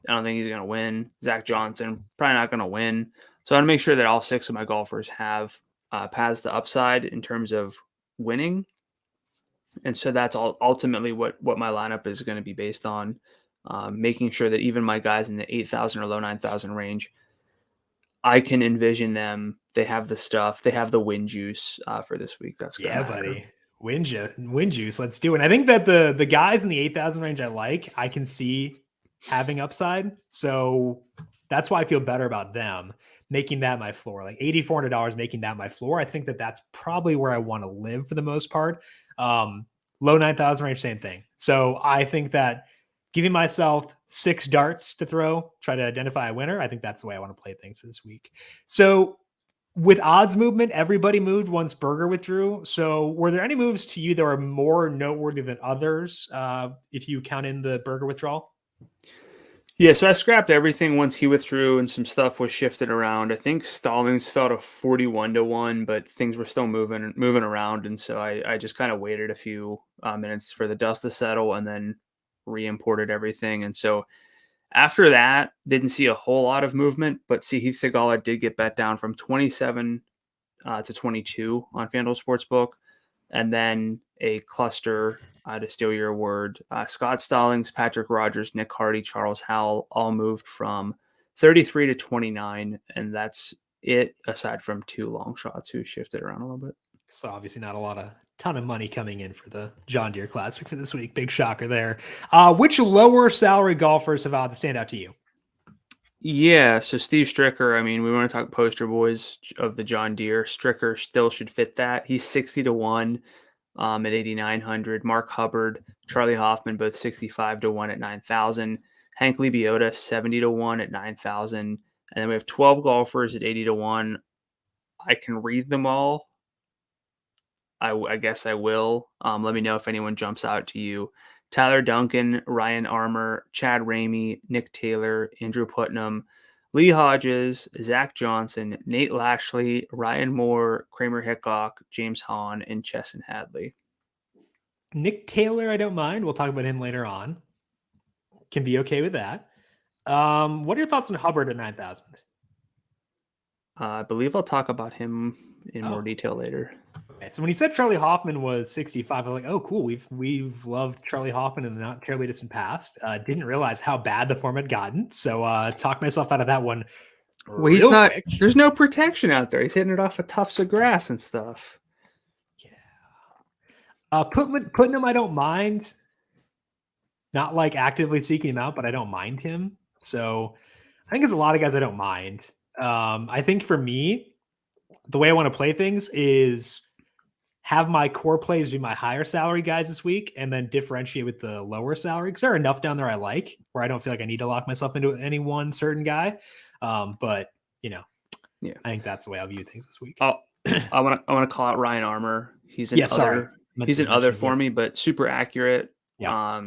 I don't think he's going to win. Zach Johnson, probably not going to win. So I want to make sure that all 6 of my golfers have paths to upside in terms of winning. And so that's ultimately what my lineup is going to be based on, making sure that even my guys in the 8,000 or low 9,000 range, I can envision them. They have the stuff. They have the win juice for this week. That's good. Yeah, buddy. Win juice. Let's do it. And I think that the guys in the 8,000 range I can see having upside. So that's why I feel better about them making that my floor. Like $8,400 making that my floor. I think that that's probably where I want to live for the most part. Low 9,000 range, same thing. So I think that giving myself 6 darts to throw, try to identify a winner, I think that's the way I want to play things this week. So with odds movement, everybody moved once Berger withdrew. So were there any moves to you that were more noteworthy than others if you count in the Berger withdrawal? Yeah, so I scrapped everything once he withdrew and some stuff was shifted around. I think Stallings fell to 41-1, but things were still moving around. And so I just kind of waited a few minutes for the dust to settle and then re-imported everything. And so after that, didn't see a whole lot of movement, but Sahith Theegala did get bet down from 27 to 22 on FanDuel Sportsbook. And then a cluster, to steal your word, Scott Stallings, Patrick Rogers, Nick Hardy, Charles Howell all moved from 33 to 29. And that's it, aside from two long shots who shifted around a little bit. So obviously not a ton of money coming in for the John Deere Classic for this week. Big shocker there. Which lower salary golfers have odds stand out to you? Yeah, so Steve Stricker, I mean, we want to talk poster boys of the John Deere. Stricker still should fit that. He's 60-1 at 8,900. Mark Hubbard, Charlie Hoffman, both 65-1 at 9,000. Hank Biota, 70-1 at 9,000. And then we have 12 golfers at 80-1. I can read them all. I guess I will. Let me know if anyone jumps out to you. Tyler Duncan, Ryan Armour, Chad Ramey, Nick Taylor, Andrew Putnam, Lee Hodges, Zach Johnson, Nate Lashley, Ryan Moore, Kramer Hickok, James Hahn, and Chesson Hadley. Nick Taylor, I don't mind. We'll talk about him later on. Can be okay with that. What are your thoughts on Hubbard at 9,000? I believe I'll talk about him in more detail later. Okay, so when he said Charlie Hoffman was 65, I was like, oh, cool. We've loved Charlie Hoffman in the not terribly distant past. Didn't realize how bad the form had gotten. So talked myself out of that one. Well, he's not. Quick. There's no protection out there. He's hitting it off of tufts of grass and stuff. Yeah. Putnam, I don't mind. Not like actively seeking him out, but I don't mind him. So I think there's a lot of guys I don't mind. I think for me, the way I want to play things is have my core plays be my higher salary guys this week and then differentiate with the lower salary. Because there are enough down there I like where I don't feel like I need to lock myself into any one certain guy. But I think that's the way I'll view things this week. I want to call out Ryan Armour. He's an other for me, but super accurate. Yeah.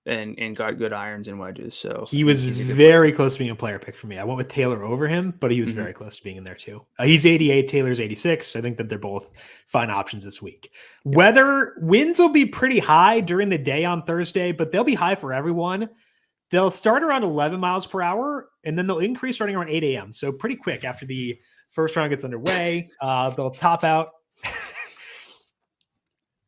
And got good irons and wedges. So he was very close to being a player pick for me. I went with Taylor over him, but he was very close to being in there too. He's 88, Taylor's 86. So I think that they're both fine options this week. Yep. Winds will be pretty high during the day on Thursday, but they'll be high for everyone. They'll start around 11 miles per hour, and then they'll increase starting around 8 a.m. So pretty quick after the first round gets underway. They'll top out.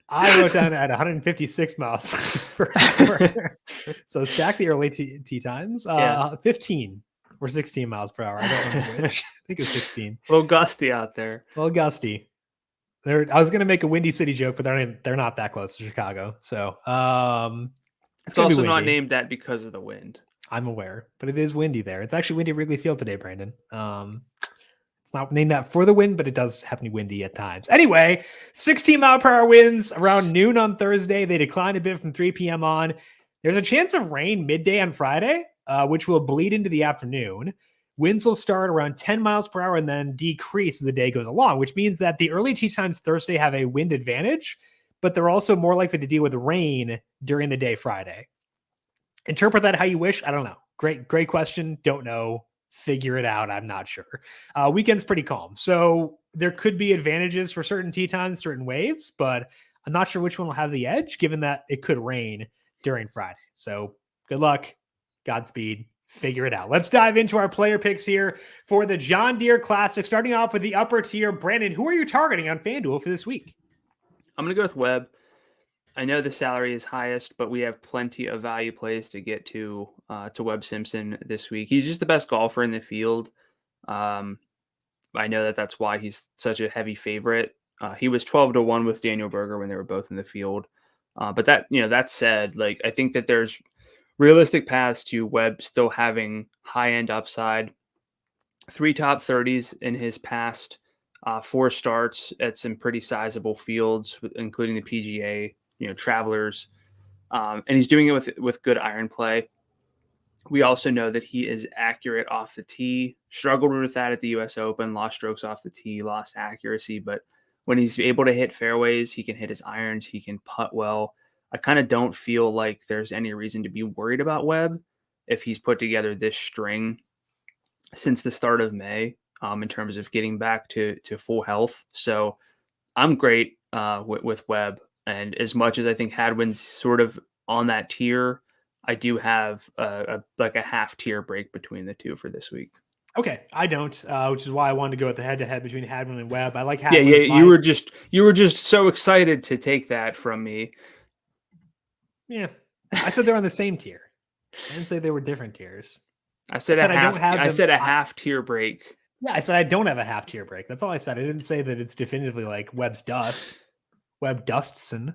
I wrote down at 156 miles per hour. So stack the early tee times. 15 or 16 miles per hour. I don't remember which. I think it's 16. A little gusty out there. A little gusty. I was going to make a Windy City joke, but they're not that close to Chicago. So it's also not named that because of the wind. I'm aware, but it is windy there. It's actually windy at Wrigley Field today, Brandon. It's not named that for the wind, but it does happen to be windy at times. Anyway, 16 mile per hour winds around noon on Thursday. They decline a bit from 3 p.m. on. There's a chance of rain midday on Friday, which will bleed into the afternoon. Winds will start around 10 miles per hour and then decrease as the day goes along, which means that the early tee times Thursday have a wind advantage, but they're also more likely to deal with rain during the day Friday. Interpret that how you wish. I don't know. Great question. Don't know. Figure it out. I'm not sure. Weekend's pretty calm. So there could be advantages for certain tee times, certain waves, but I'm not sure which one will have the edge given that it could rain during Friday. So good luck. Godspeed. Figure it out. Let's dive into our player picks here for the John Deere Classic, starting off with the upper tier. Brandon, who are you targeting on FanDuel for this week? I'm going to go with Webb. I know the salary is highest, but we have plenty of value plays to get to Webb Simpson this week. He's just the best golfer in the field. I know that's why he's such a heavy favorite. He was 12-1 with Daniel Berger when they were both in the field. But that said, I think that there's realistic paths to Webb still having high-end upside. 3 top 30s in his past 4 starts at some pretty sizable fields, including the PGA, Travelers. And he's doing it with good iron play. We also know that he is accurate off the tee. Struggled with that at the U.S. Open, lost strokes off the tee, lost accuracy. But when he's able to hit fairways, he can hit his irons, he can putt well. I kind of don't feel like there's any reason to be worried about Webb if he's put together this string since the start of May in terms of getting back to full health. So I'm great with Webb. And as much as I think Hadwin's sort of on that tier, I do have a half tier break between the two for this week. Okay, I don't, which is why I wanted to go with the head-to-head between Hadwin and Webb. I like Hadwin. Yeah, you were just so excited to take that from me. Yeah, I said they're on the same tier. I didn't say they were different tiers. I said a half tier break. Yeah, I said I don't have a half tier break. That's all I said. I didn't say that it's definitively like Webb's dust. Webb Dustson.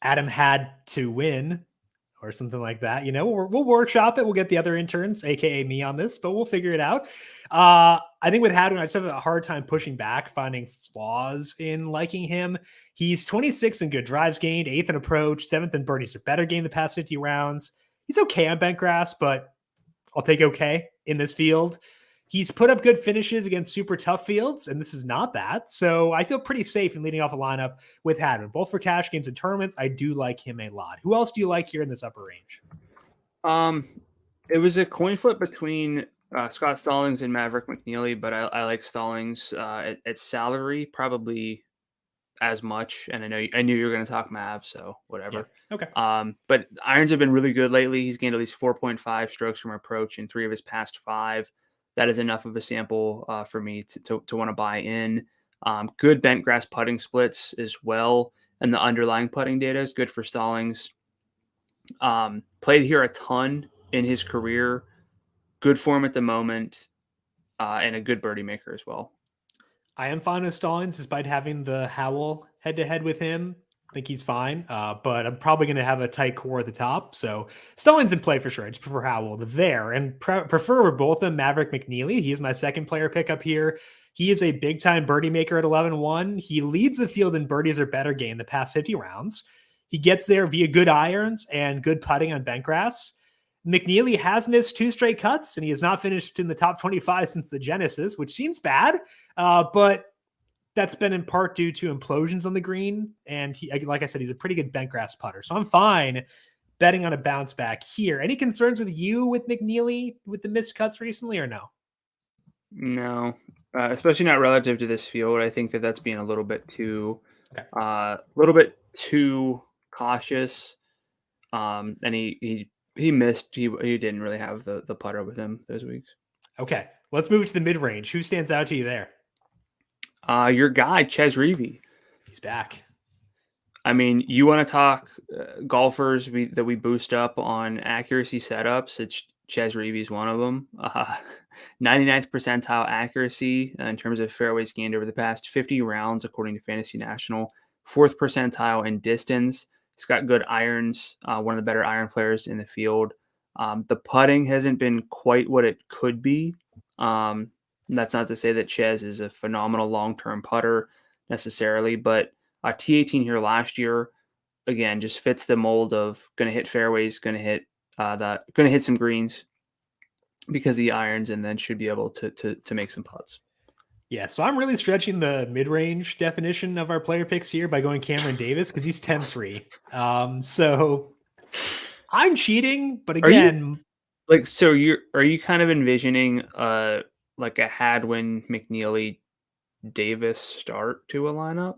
Adam had to win. Or something like that. We'll workshop it. We'll get the other interns, aka me, on this, but we'll figure it out. I think with Hadwin, I just have a hard time pushing back, finding flaws in liking him. He's 26 in good drives gained, 8th in approach, 7th in birdies or better gained the past 50 rounds. He's okay on bent grass, but I'll take okay in this field. He's put up good finishes against super tough fields, and this is not that. So I feel pretty safe in leading off a lineup with Hadwin, both for cash games and tournaments. I do like him a lot. Who else do you like here in this upper range? It was a coin flip between Scott Stallings and Maverick McNeely, but I like Stallings at salary probably as much. And I knew you were going to talk Mav, so whatever. Yeah. Okay. But irons have been really good lately. He's gained at least 4.5 strokes from approach in 3 of his past 5. That is enough of a sample for me to want to buy in. Good bent grass putting splits as well. And the underlying putting data is good for Stallings. Played here a ton in his career. Good form at the moment. And a good birdie maker as well. I am fine with Stallings despite having the Howell head-to-head with him. I think he's fine, but I'm probably going to have a tight core at the top. So Stallings in play for sure. I just prefer Howell there and prefer over both of them. Maverick McNeely, he is my second player pickup here. He is a big-time birdie maker at 11-1. He leads the field in birdies or better gain the past 50 rounds. He gets there via good irons and good putting on bent grass. McNeely has missed 2 straight cuts, and he has not finished in the top 25 since the Genesis, which seems bad, but that's been in part due to implosions on the green. And he, like I said, he's a pretty good bent grass putter. So I'm fine betting on a bounce back here. Any concerns with you with McNeely with the missed cuts recently or no? No, especially not relative to this field. I think that's being a little bit too, cautious. And he missed. He didn't really have the putter with him those weeks. Okay, let's move to the mid range. Who stands out to you there? Your guy, Ches Reavie. He's back. I mean, you want to talk golfers that we boost up on accuracy setups. It's Ches Reavie's one of them. 99th percentile accuracy in terms of fairways gained over the past 50 rounds, according to Fantasy National. 4th percentile in distance. He's got good irons, one of the better iron players in the field. The putting hasn't been quite what it could be. That's not to say that Ches is a phenomenal long-term putter necessarily, but T18 here last year, again, just fits the mold of going to hit fairways, going to hit some greens because of the irons, and then should be able to make some putts. Yeah, so I'm really stretching the mid-range definition of our player picks here by going Cameron Davis because he's 10-3. So I'm cheating, but again, are you kind of envisioning like a Hadwin, McNeely, Davis start to a lineup?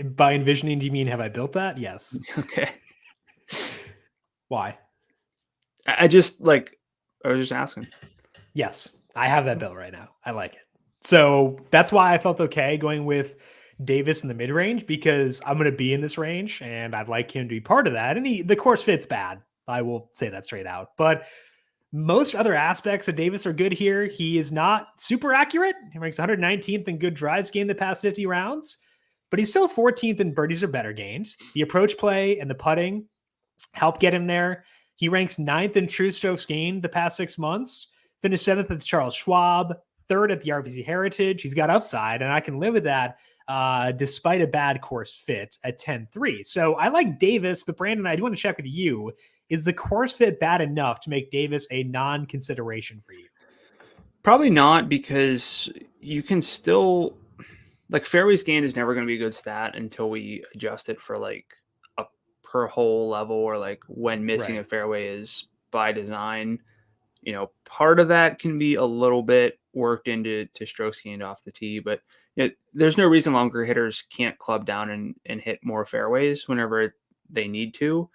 By envisioning, do you mean have I built that? Yes. Okay. Why? I was just asking. Yes, I have that built right now. I like it. So that's why I felt okay going with Davis in the mid range because I'm going to be in this range and I'd like him to be part of that. And the course fit's bad. I will say that straight out. But most other aspects of Davis are good here. He is not super accurate. He ranks 119th in good drives gained the past 50 rounds, but he's still 14th in birdies or better gained. The approach play and the putting help get him there. He ranks 9th in true strokes gained the past 6 months, finished 7th at the Charles Schwab, 3rd at the RBC Heritage. He's got upside, and I can live with that. despite a bad course fit at 10-3. So I like Davis, but Brandon, I do want to check with you. Is the course fit bad enough to make Davis a non-consideration for you? Probably not, because you can still, like, fairways gained is never going to be a good stat until we adjust it for like a per hole level, or like when missing a fairway is by design. Part of that can be a little bit worked into strokes gained off the tee, but there's no reason longer hitters can't club down and hit more fairways whenever they need to.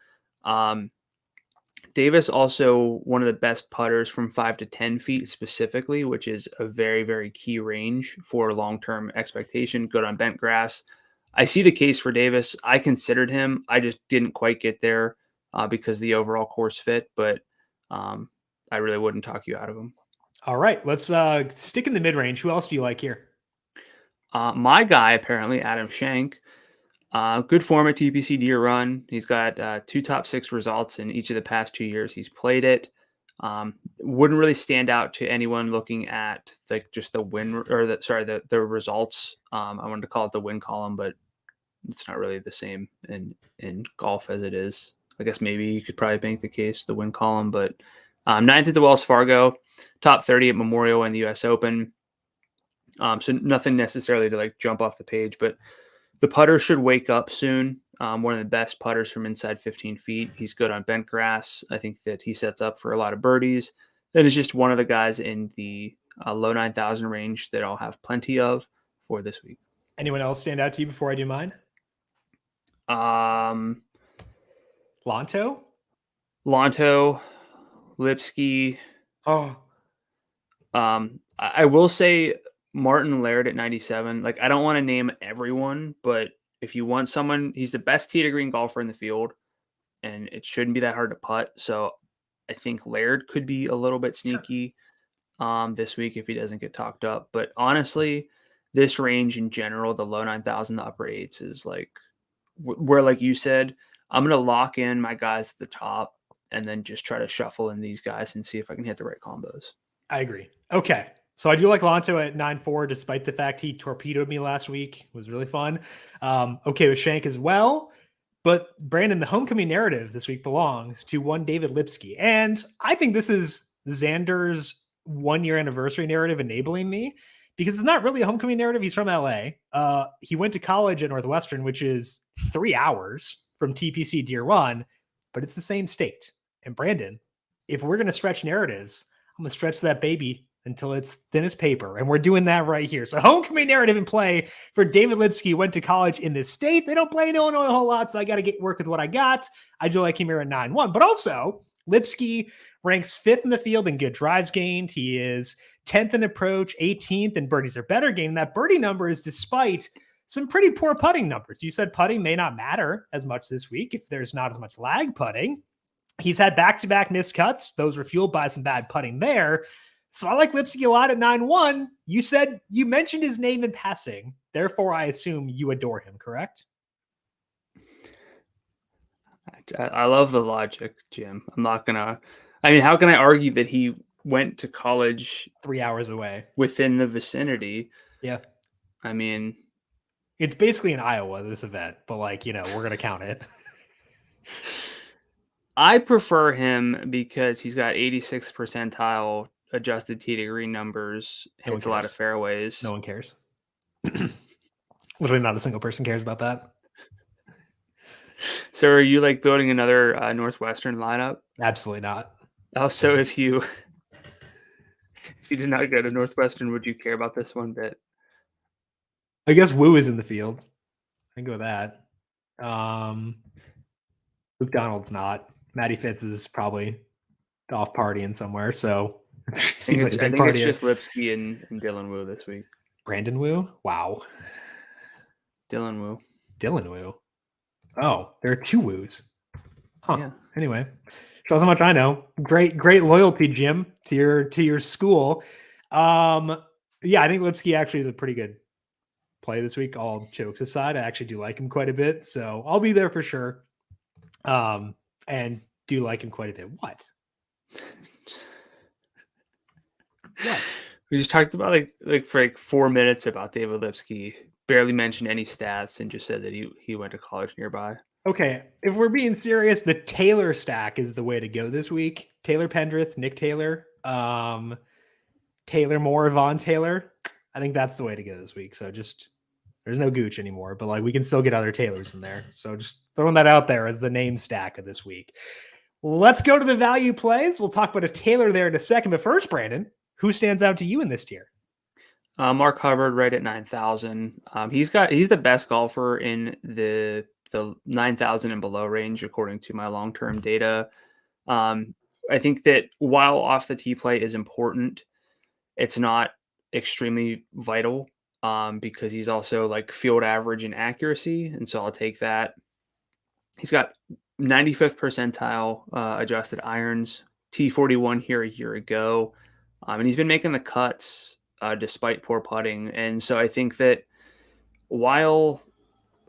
Davis also one of the best putters from 5 to 10 feet specifically, which is a very, very key range for long-term expectation. Good on bent grass. I see the case for Davis. I considered him. I just didn't quite get there because the overall course fit, but I really wouldn't talk you out of him. All right, let's stick in the mid-range. Who else do you like here? My guy, apparently, Adam Schenk. Good form at TPC Deere Run. He's got 2 top 6 results in each of the past 2 years he's played it. Wouldn't really stand out to anyone looking at just the win, or the results. I wanted to call it the win column, but it's not really the same in golf as it is. I guess maybe you could probably make the case the win column, but 9th at the Wells Fargo, top 30 at Memorial and the U.S. Open. So nothing necessarily to like jump off the page, but the putter should wake up soon. One of the best putters from inside 15 feet. He's good on bent grass. I think that he sets up for a lot of birdies. That is just one of the guys in the low 9,000 range that I'll have plenty of for this week. Anyone else stand out to you before I do mine? Lonto, Lipsky. Oh, I will say Martin Laird at 97. Like, I don't want to name everyone, but if you want someone, he's the best tee to green golfer in the field, and it shouldn't be that hard to putt. So I think Laird could be a little bit sneaky this week if he doesn't get talked up. But honestly, this range in general, the low 9,000, the upper 8s, is like where, like you said, I'm going to lock in my guys at the top and then just try to shuffle in these guys and see if I can hit the right combos. I agree. Okay. So I do like Lonto at 9-4, despite the fact he torpedoed me last week. It was really fun. Okay with Schenk as well. But Brandon, the homecoming narrative this week belongs to one David Lipsky. And I think this is Xander's 1-year anniversary narrative enabling me, because it's not really a homecoming narrative. He's from LA. He went to college at Northwestern, which is 3 hours from TPC Deere Run, but it's the same state. And Brandon, if we're going to stretch narratives, I'm going to stretch that baby until it's thin as paper. And we're doing that right here. So homecoming narrative in play for David Lipsky. Went to college in this state. They don't play in Illinois a whole lot, so I got to work with what I got. I do like him here at 9-1. But also, Lipsky ranks 5th in the field in good drives gained. He is 10th in approach, 18th in birdies or better gained. That birdie number is despite some pretty poor putting numbers. You said putting may not matter as much this week if there's not as much lag putting. He's had back-to-back missed cuts. Those were fueled by some bad putting there. So I like Lipsky a lot at 9-1. You mentioned his name in passing. Therefore, I assume you adore him, correct? I love the logic, Jim. I'm not going to... I mean, how can I argue that he went to college 3 hours away within the vicinity? Yeah. I mean... It's basically in Iowa, this event, but we're going to count it. I prefer him because he's got 86th percentile adjusted tee to green numbers, hits a lot of fairways. No one cares. Literally not a single person cares about that. So are you like building another Northwestern lineup? Absolutely not. Also, if you did not go to Northwestern, would you care about this one bit? I guess Wu is in the field. I can go with that. Luke Donald's not. Matty Fitz is probably off partying somewhere, so seems like a big party. It's just Lipsky and Dylan Wu this week. Brandon Wu? Wow. Dylan Wu. Oh, there are 2 Woos. Huh. Yeah. Anyway, shows how much I know. Great loyalty, Jim, to your school. Yeah, I think Lipsky actually is a pretty good play this week. All jokes aside, I actually do like him quite a bit, so I'll be there for sure. And do like him quite a bit. What? We just talked about like for 4 minutes about David Lipsky barely mentioned any stats and just said that he went to college nearby. Okay, if we're being serious, the Taylor stack is the way to go this week. Taylor Pendrith, Nick Taylor, Taylor Moore, Vaughn Taylor. I think that's the way to go this week. So just there's no Gooch anymore, but like we can still get other Taylors in there. So just throwing that out there as the name stack of this week. Let's go to the value plays. We'll talk about a Taylor there in a second. But first, Brandon, who stands out to you in this tier? Mark Hubbard right at 9,000. He's the best golfer in the 9,000 and below range, according to my long-term data. I think that while off the tee play is important, it's not extremely vital because he's also like field average in accuracy. And so I'll take that. He's got 95th percentile adjusted irons, T41 here a year ago. And he's been making the cuts despite poor putting. And so I think that while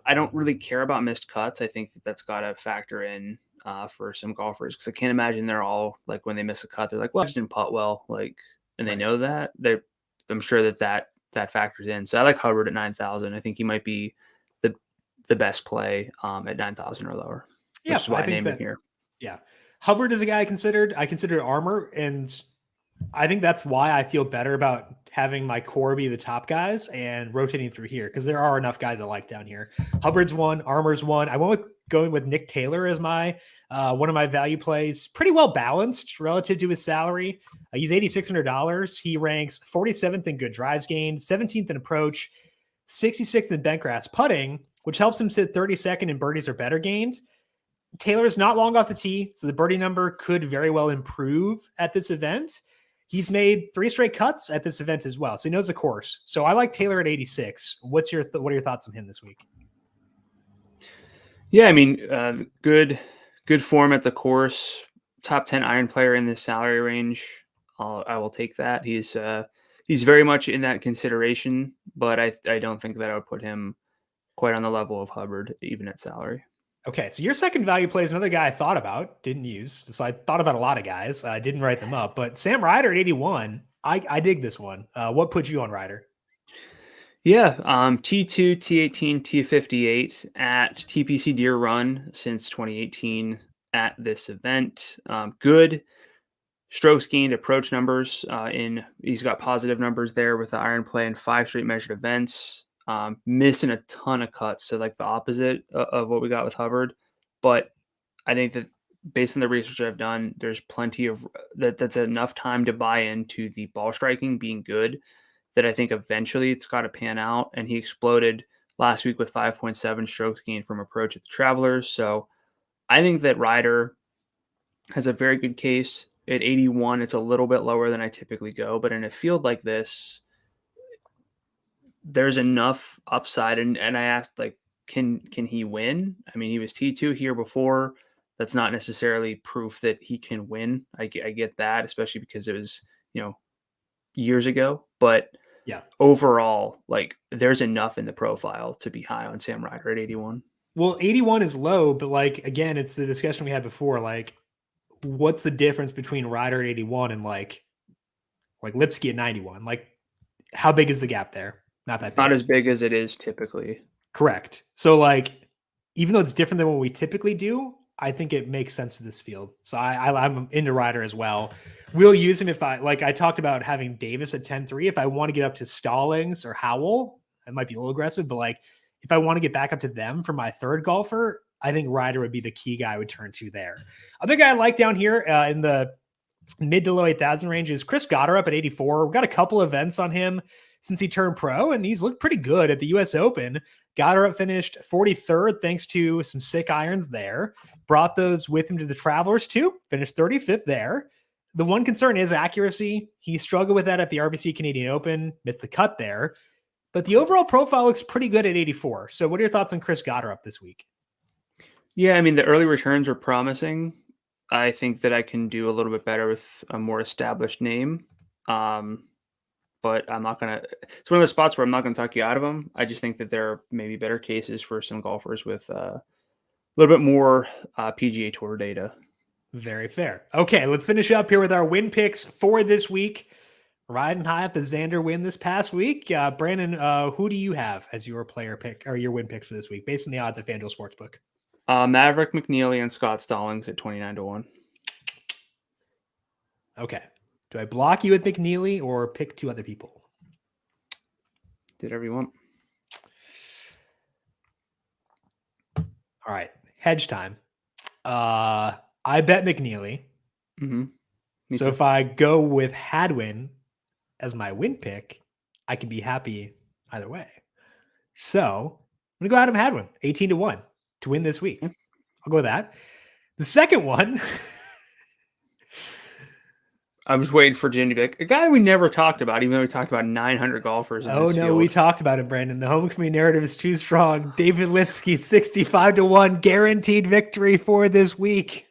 I don't really care about missed cuts, I think that that's got to factor in for some golfers, because I can't imagine they're all like, when they miss a cut, they're like, well, I just didn't putt well, like, and they know that. I'm sure that factors in. So I like Hubbard at 9,000. I think he might be the best play at 9,000 or lower. Yeah, which is why I named him here. Yeah, Hubbard is a guy I considered Armour, and I think that's why I feel better about having my core be the top guys and rotating through here, because there are enough guys I like down here. Hubbard's one, Armour's one. I went with going with Nick Taylor as my one of my value plays. Pretty well balanced relative to his salary. He's $8,600. He ranks 47th in good drives gained, 17th in approach, 66th in bent grass putting, which helps him sit 32nd in birdies or better gained. Taylor's not long off the tee, so the birdie number could very well improve at this event. He's made 3 straight cuts at this event as well, so he knows the course. So I like Taylor at 86. What are your thoughts on him this week? Yeah, I mean, good form at the course. Top 10 iron player in this salary range. I will take that. He's very much in that consideration, but I don't think that I would put him quite on the level of Hubbard, even at salary. Okay, so your second value play is another guy I thought about, didn't use. So I thought about a lot of guys. I didn't write them up, but Sam Ryder at 81. I dig this one. What put you on Ryder? Yeah, T2, T18, T58 at TPC Deere Run since 2018 at this event. Good strokes gained, approach numbers. He's got positive numbers there with the iron play in 5 straight measured events. Missing a ton of cuts, so like the opposite of what we got with Hubbard. But I think that based on the research I've done, there's plenty of that's enough time to buy into the ball striking being good, that I think eventually it's got to pan out. And he exploded last week with 5.7 strokes gained from approach at the Travelers. So I think that Ryder has a very good case at 81. It's a little bit lower than I typically go, but in a field like this, there's enough upside. And I asked, like, can he win? I mean, he was T2 here before. That's not necessarily proof that he can win. I get that, especially because it was, years ago. But yeah, overall, like, there's enough in the profile to be high on Sam Ryder at 81. Well, 81 is low, but like, again, it's the discussion we had before. Like, what's the difference between Ryder at 81 and like Lipsky at 91? Like, how big is the gap there? Not that it's big. Not as big as it is typically. Correct. So like, even though it's different than what we typically do, I think it makes sense to this field. So I'm into Ryder as well. We'll use him if I talked about having Davis at 10-3. If I want to get up to Stallings or Howell, it might be a little aggressive, but like if I want to get back up to them for my third golfer, I think Ryder would be the key guy I would turn to there. Other guy I like down here in the mid to low 8,000 range is Chris Gotterup at 84. We've got a couple events on him since he turned pro, and he's looked pretty good at the U.S. Open. Gotterup finished 43rd thanks to some sick irons there. Brought those with him to the Travelers too. Finished 35th there. The one concern is accuracy. He struggled with that at the RBC Canadian Open. Missed the cut there. But the overall profile looks pretty good at 84. So what are your thoughts on Chris Gotterup this week? Yeah, I mean, the early returns are promising. I think that I can do a little bit better with a more established name. But I'm not going to – it's one of the spots where I'm not going to talk you out of them. I just think that there are maybe better cases for some golfers with a little bit more PGA Tour data. Very fair. Okay, let's finish up here with our win picks for this week. riding high at the Xander win this past week. Brandon, who do you have as your player pick or your win picks for this week based on the odds at FanDuel Sportsbook? Maverick Mcneely and Scott Stallings at 29-1. Okay. Do I block you with McNeely or pick two other people? Do whatever you want. All right. Hedge time. I bet McNeely. Mm-hmm. So if I go with Hadwin as my win pick, I can be happy either way. So I'm going to go Adam Hadwin, 18-1 to win this week. I'll go with that. The second one. I'm just waiting for Jimmy to pick a guy we never talked about, even though we talked about 900 golfers. In this field. We talked about it, Brandon. The home community narrative is too strong. David Lipsky, 65-1, guaranteed victory for this week.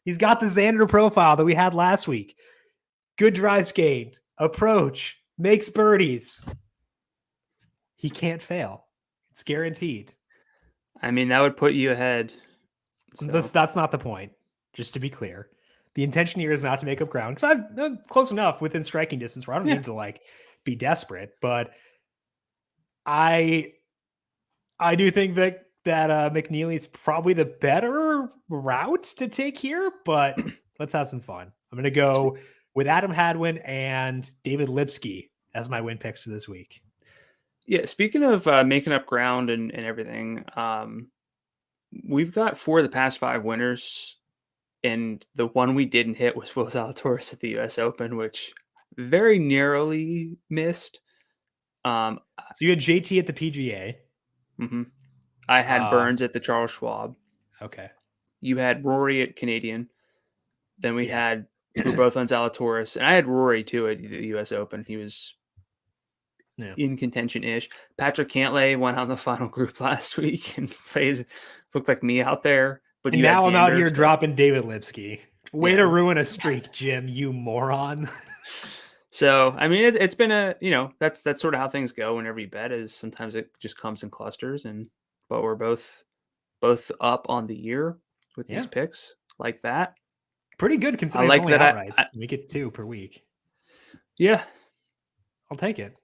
He's got the Xander profile that we had last week. Good drives gained, approach, makes birdies. He can't fail. It's guaranteed. I mean, that would put you ahead. So. That's not the point, just to be clear. The intention here is not to make up ground because I'm close enough within striking distance where I don't need to be desperate. But I do think that McNeely is probably the better route to take here. But let's have some fun. I'm going to go with Adam Hadwin and David Lipsky as my win picks for this week. Yeah, speaking of making up ground and everything, we've got 4 of the past 5 winners. And the one we didn't hit was Will Zalatoris at the U.S. Open, which very narrowly missed. So you had JT at the PGA. Mm-hmm. I had Burns at the Charles Schwab. Okay. You had Rory at Canadian. Then we were both on Zalatoris. And I had Rory, too, at the U.S. Open. He was in contention-ish. Patrick Cantlay went on the final group last week and looked like me out there. But and now I'm out here dropping David Lipsky. Way to ruin a streak, Jim, you moron. So, I mean, it's been that's sort of how things go whenever you bet is sometimes it just comes in clusters. But we're both up on the year with these picks like that. Pretty good considering it's only outrights. We get 2 per week. Yeah. I'll take it.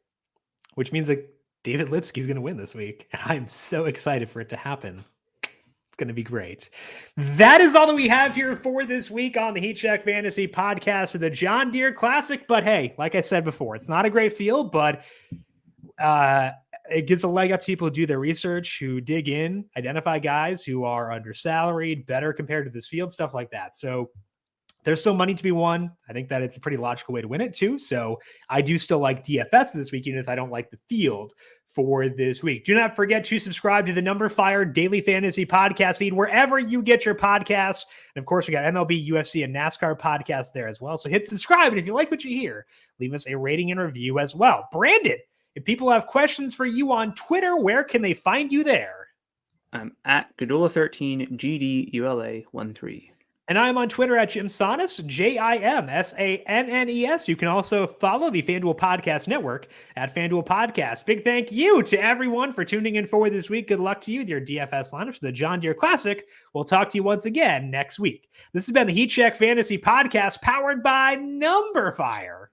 Which means that David Lipsky is going to win this week. And I'm so excited for it to happen. Going to be great. That is all that we have here for this week on the Heat Check Fantasy Podcast for the John Deere Classic. But hey, like I said before, it's not a great field, but it gives a leg up to people who do their research, who dig in, identify guys who are undersalaried, better compared to this field, stuff like that. So there's still money to be won. I think that it's a pretty logical way to win it too. So I do still like DFS this week, even if I don't like the field for this week. Do not forget to subscribe to the numberFire Daily Fantasy Podcast feed wherever you get your podcasts. And of course, we got MLB, UFC, and NASCAR podcasts there as well. So hit subscribe. And if you like what you hear, leave us a rating and review as well. Brandon, if people have questions for you on Twitter, where can they find you there? I'm at Gadula13, GDULA13. And I'm on Twitter at Jim Sannes, JIMSANNES. You can also follow the FanDuel Podcast Network at FanDuel Podcast. Big thank you to everyone for tuning in for this week. Good luck to you with your DFS lineups for the John Deere Classic. We'll talk to you once again next week. This has been the Heat Check Fantasy Podcast powered by numberFire.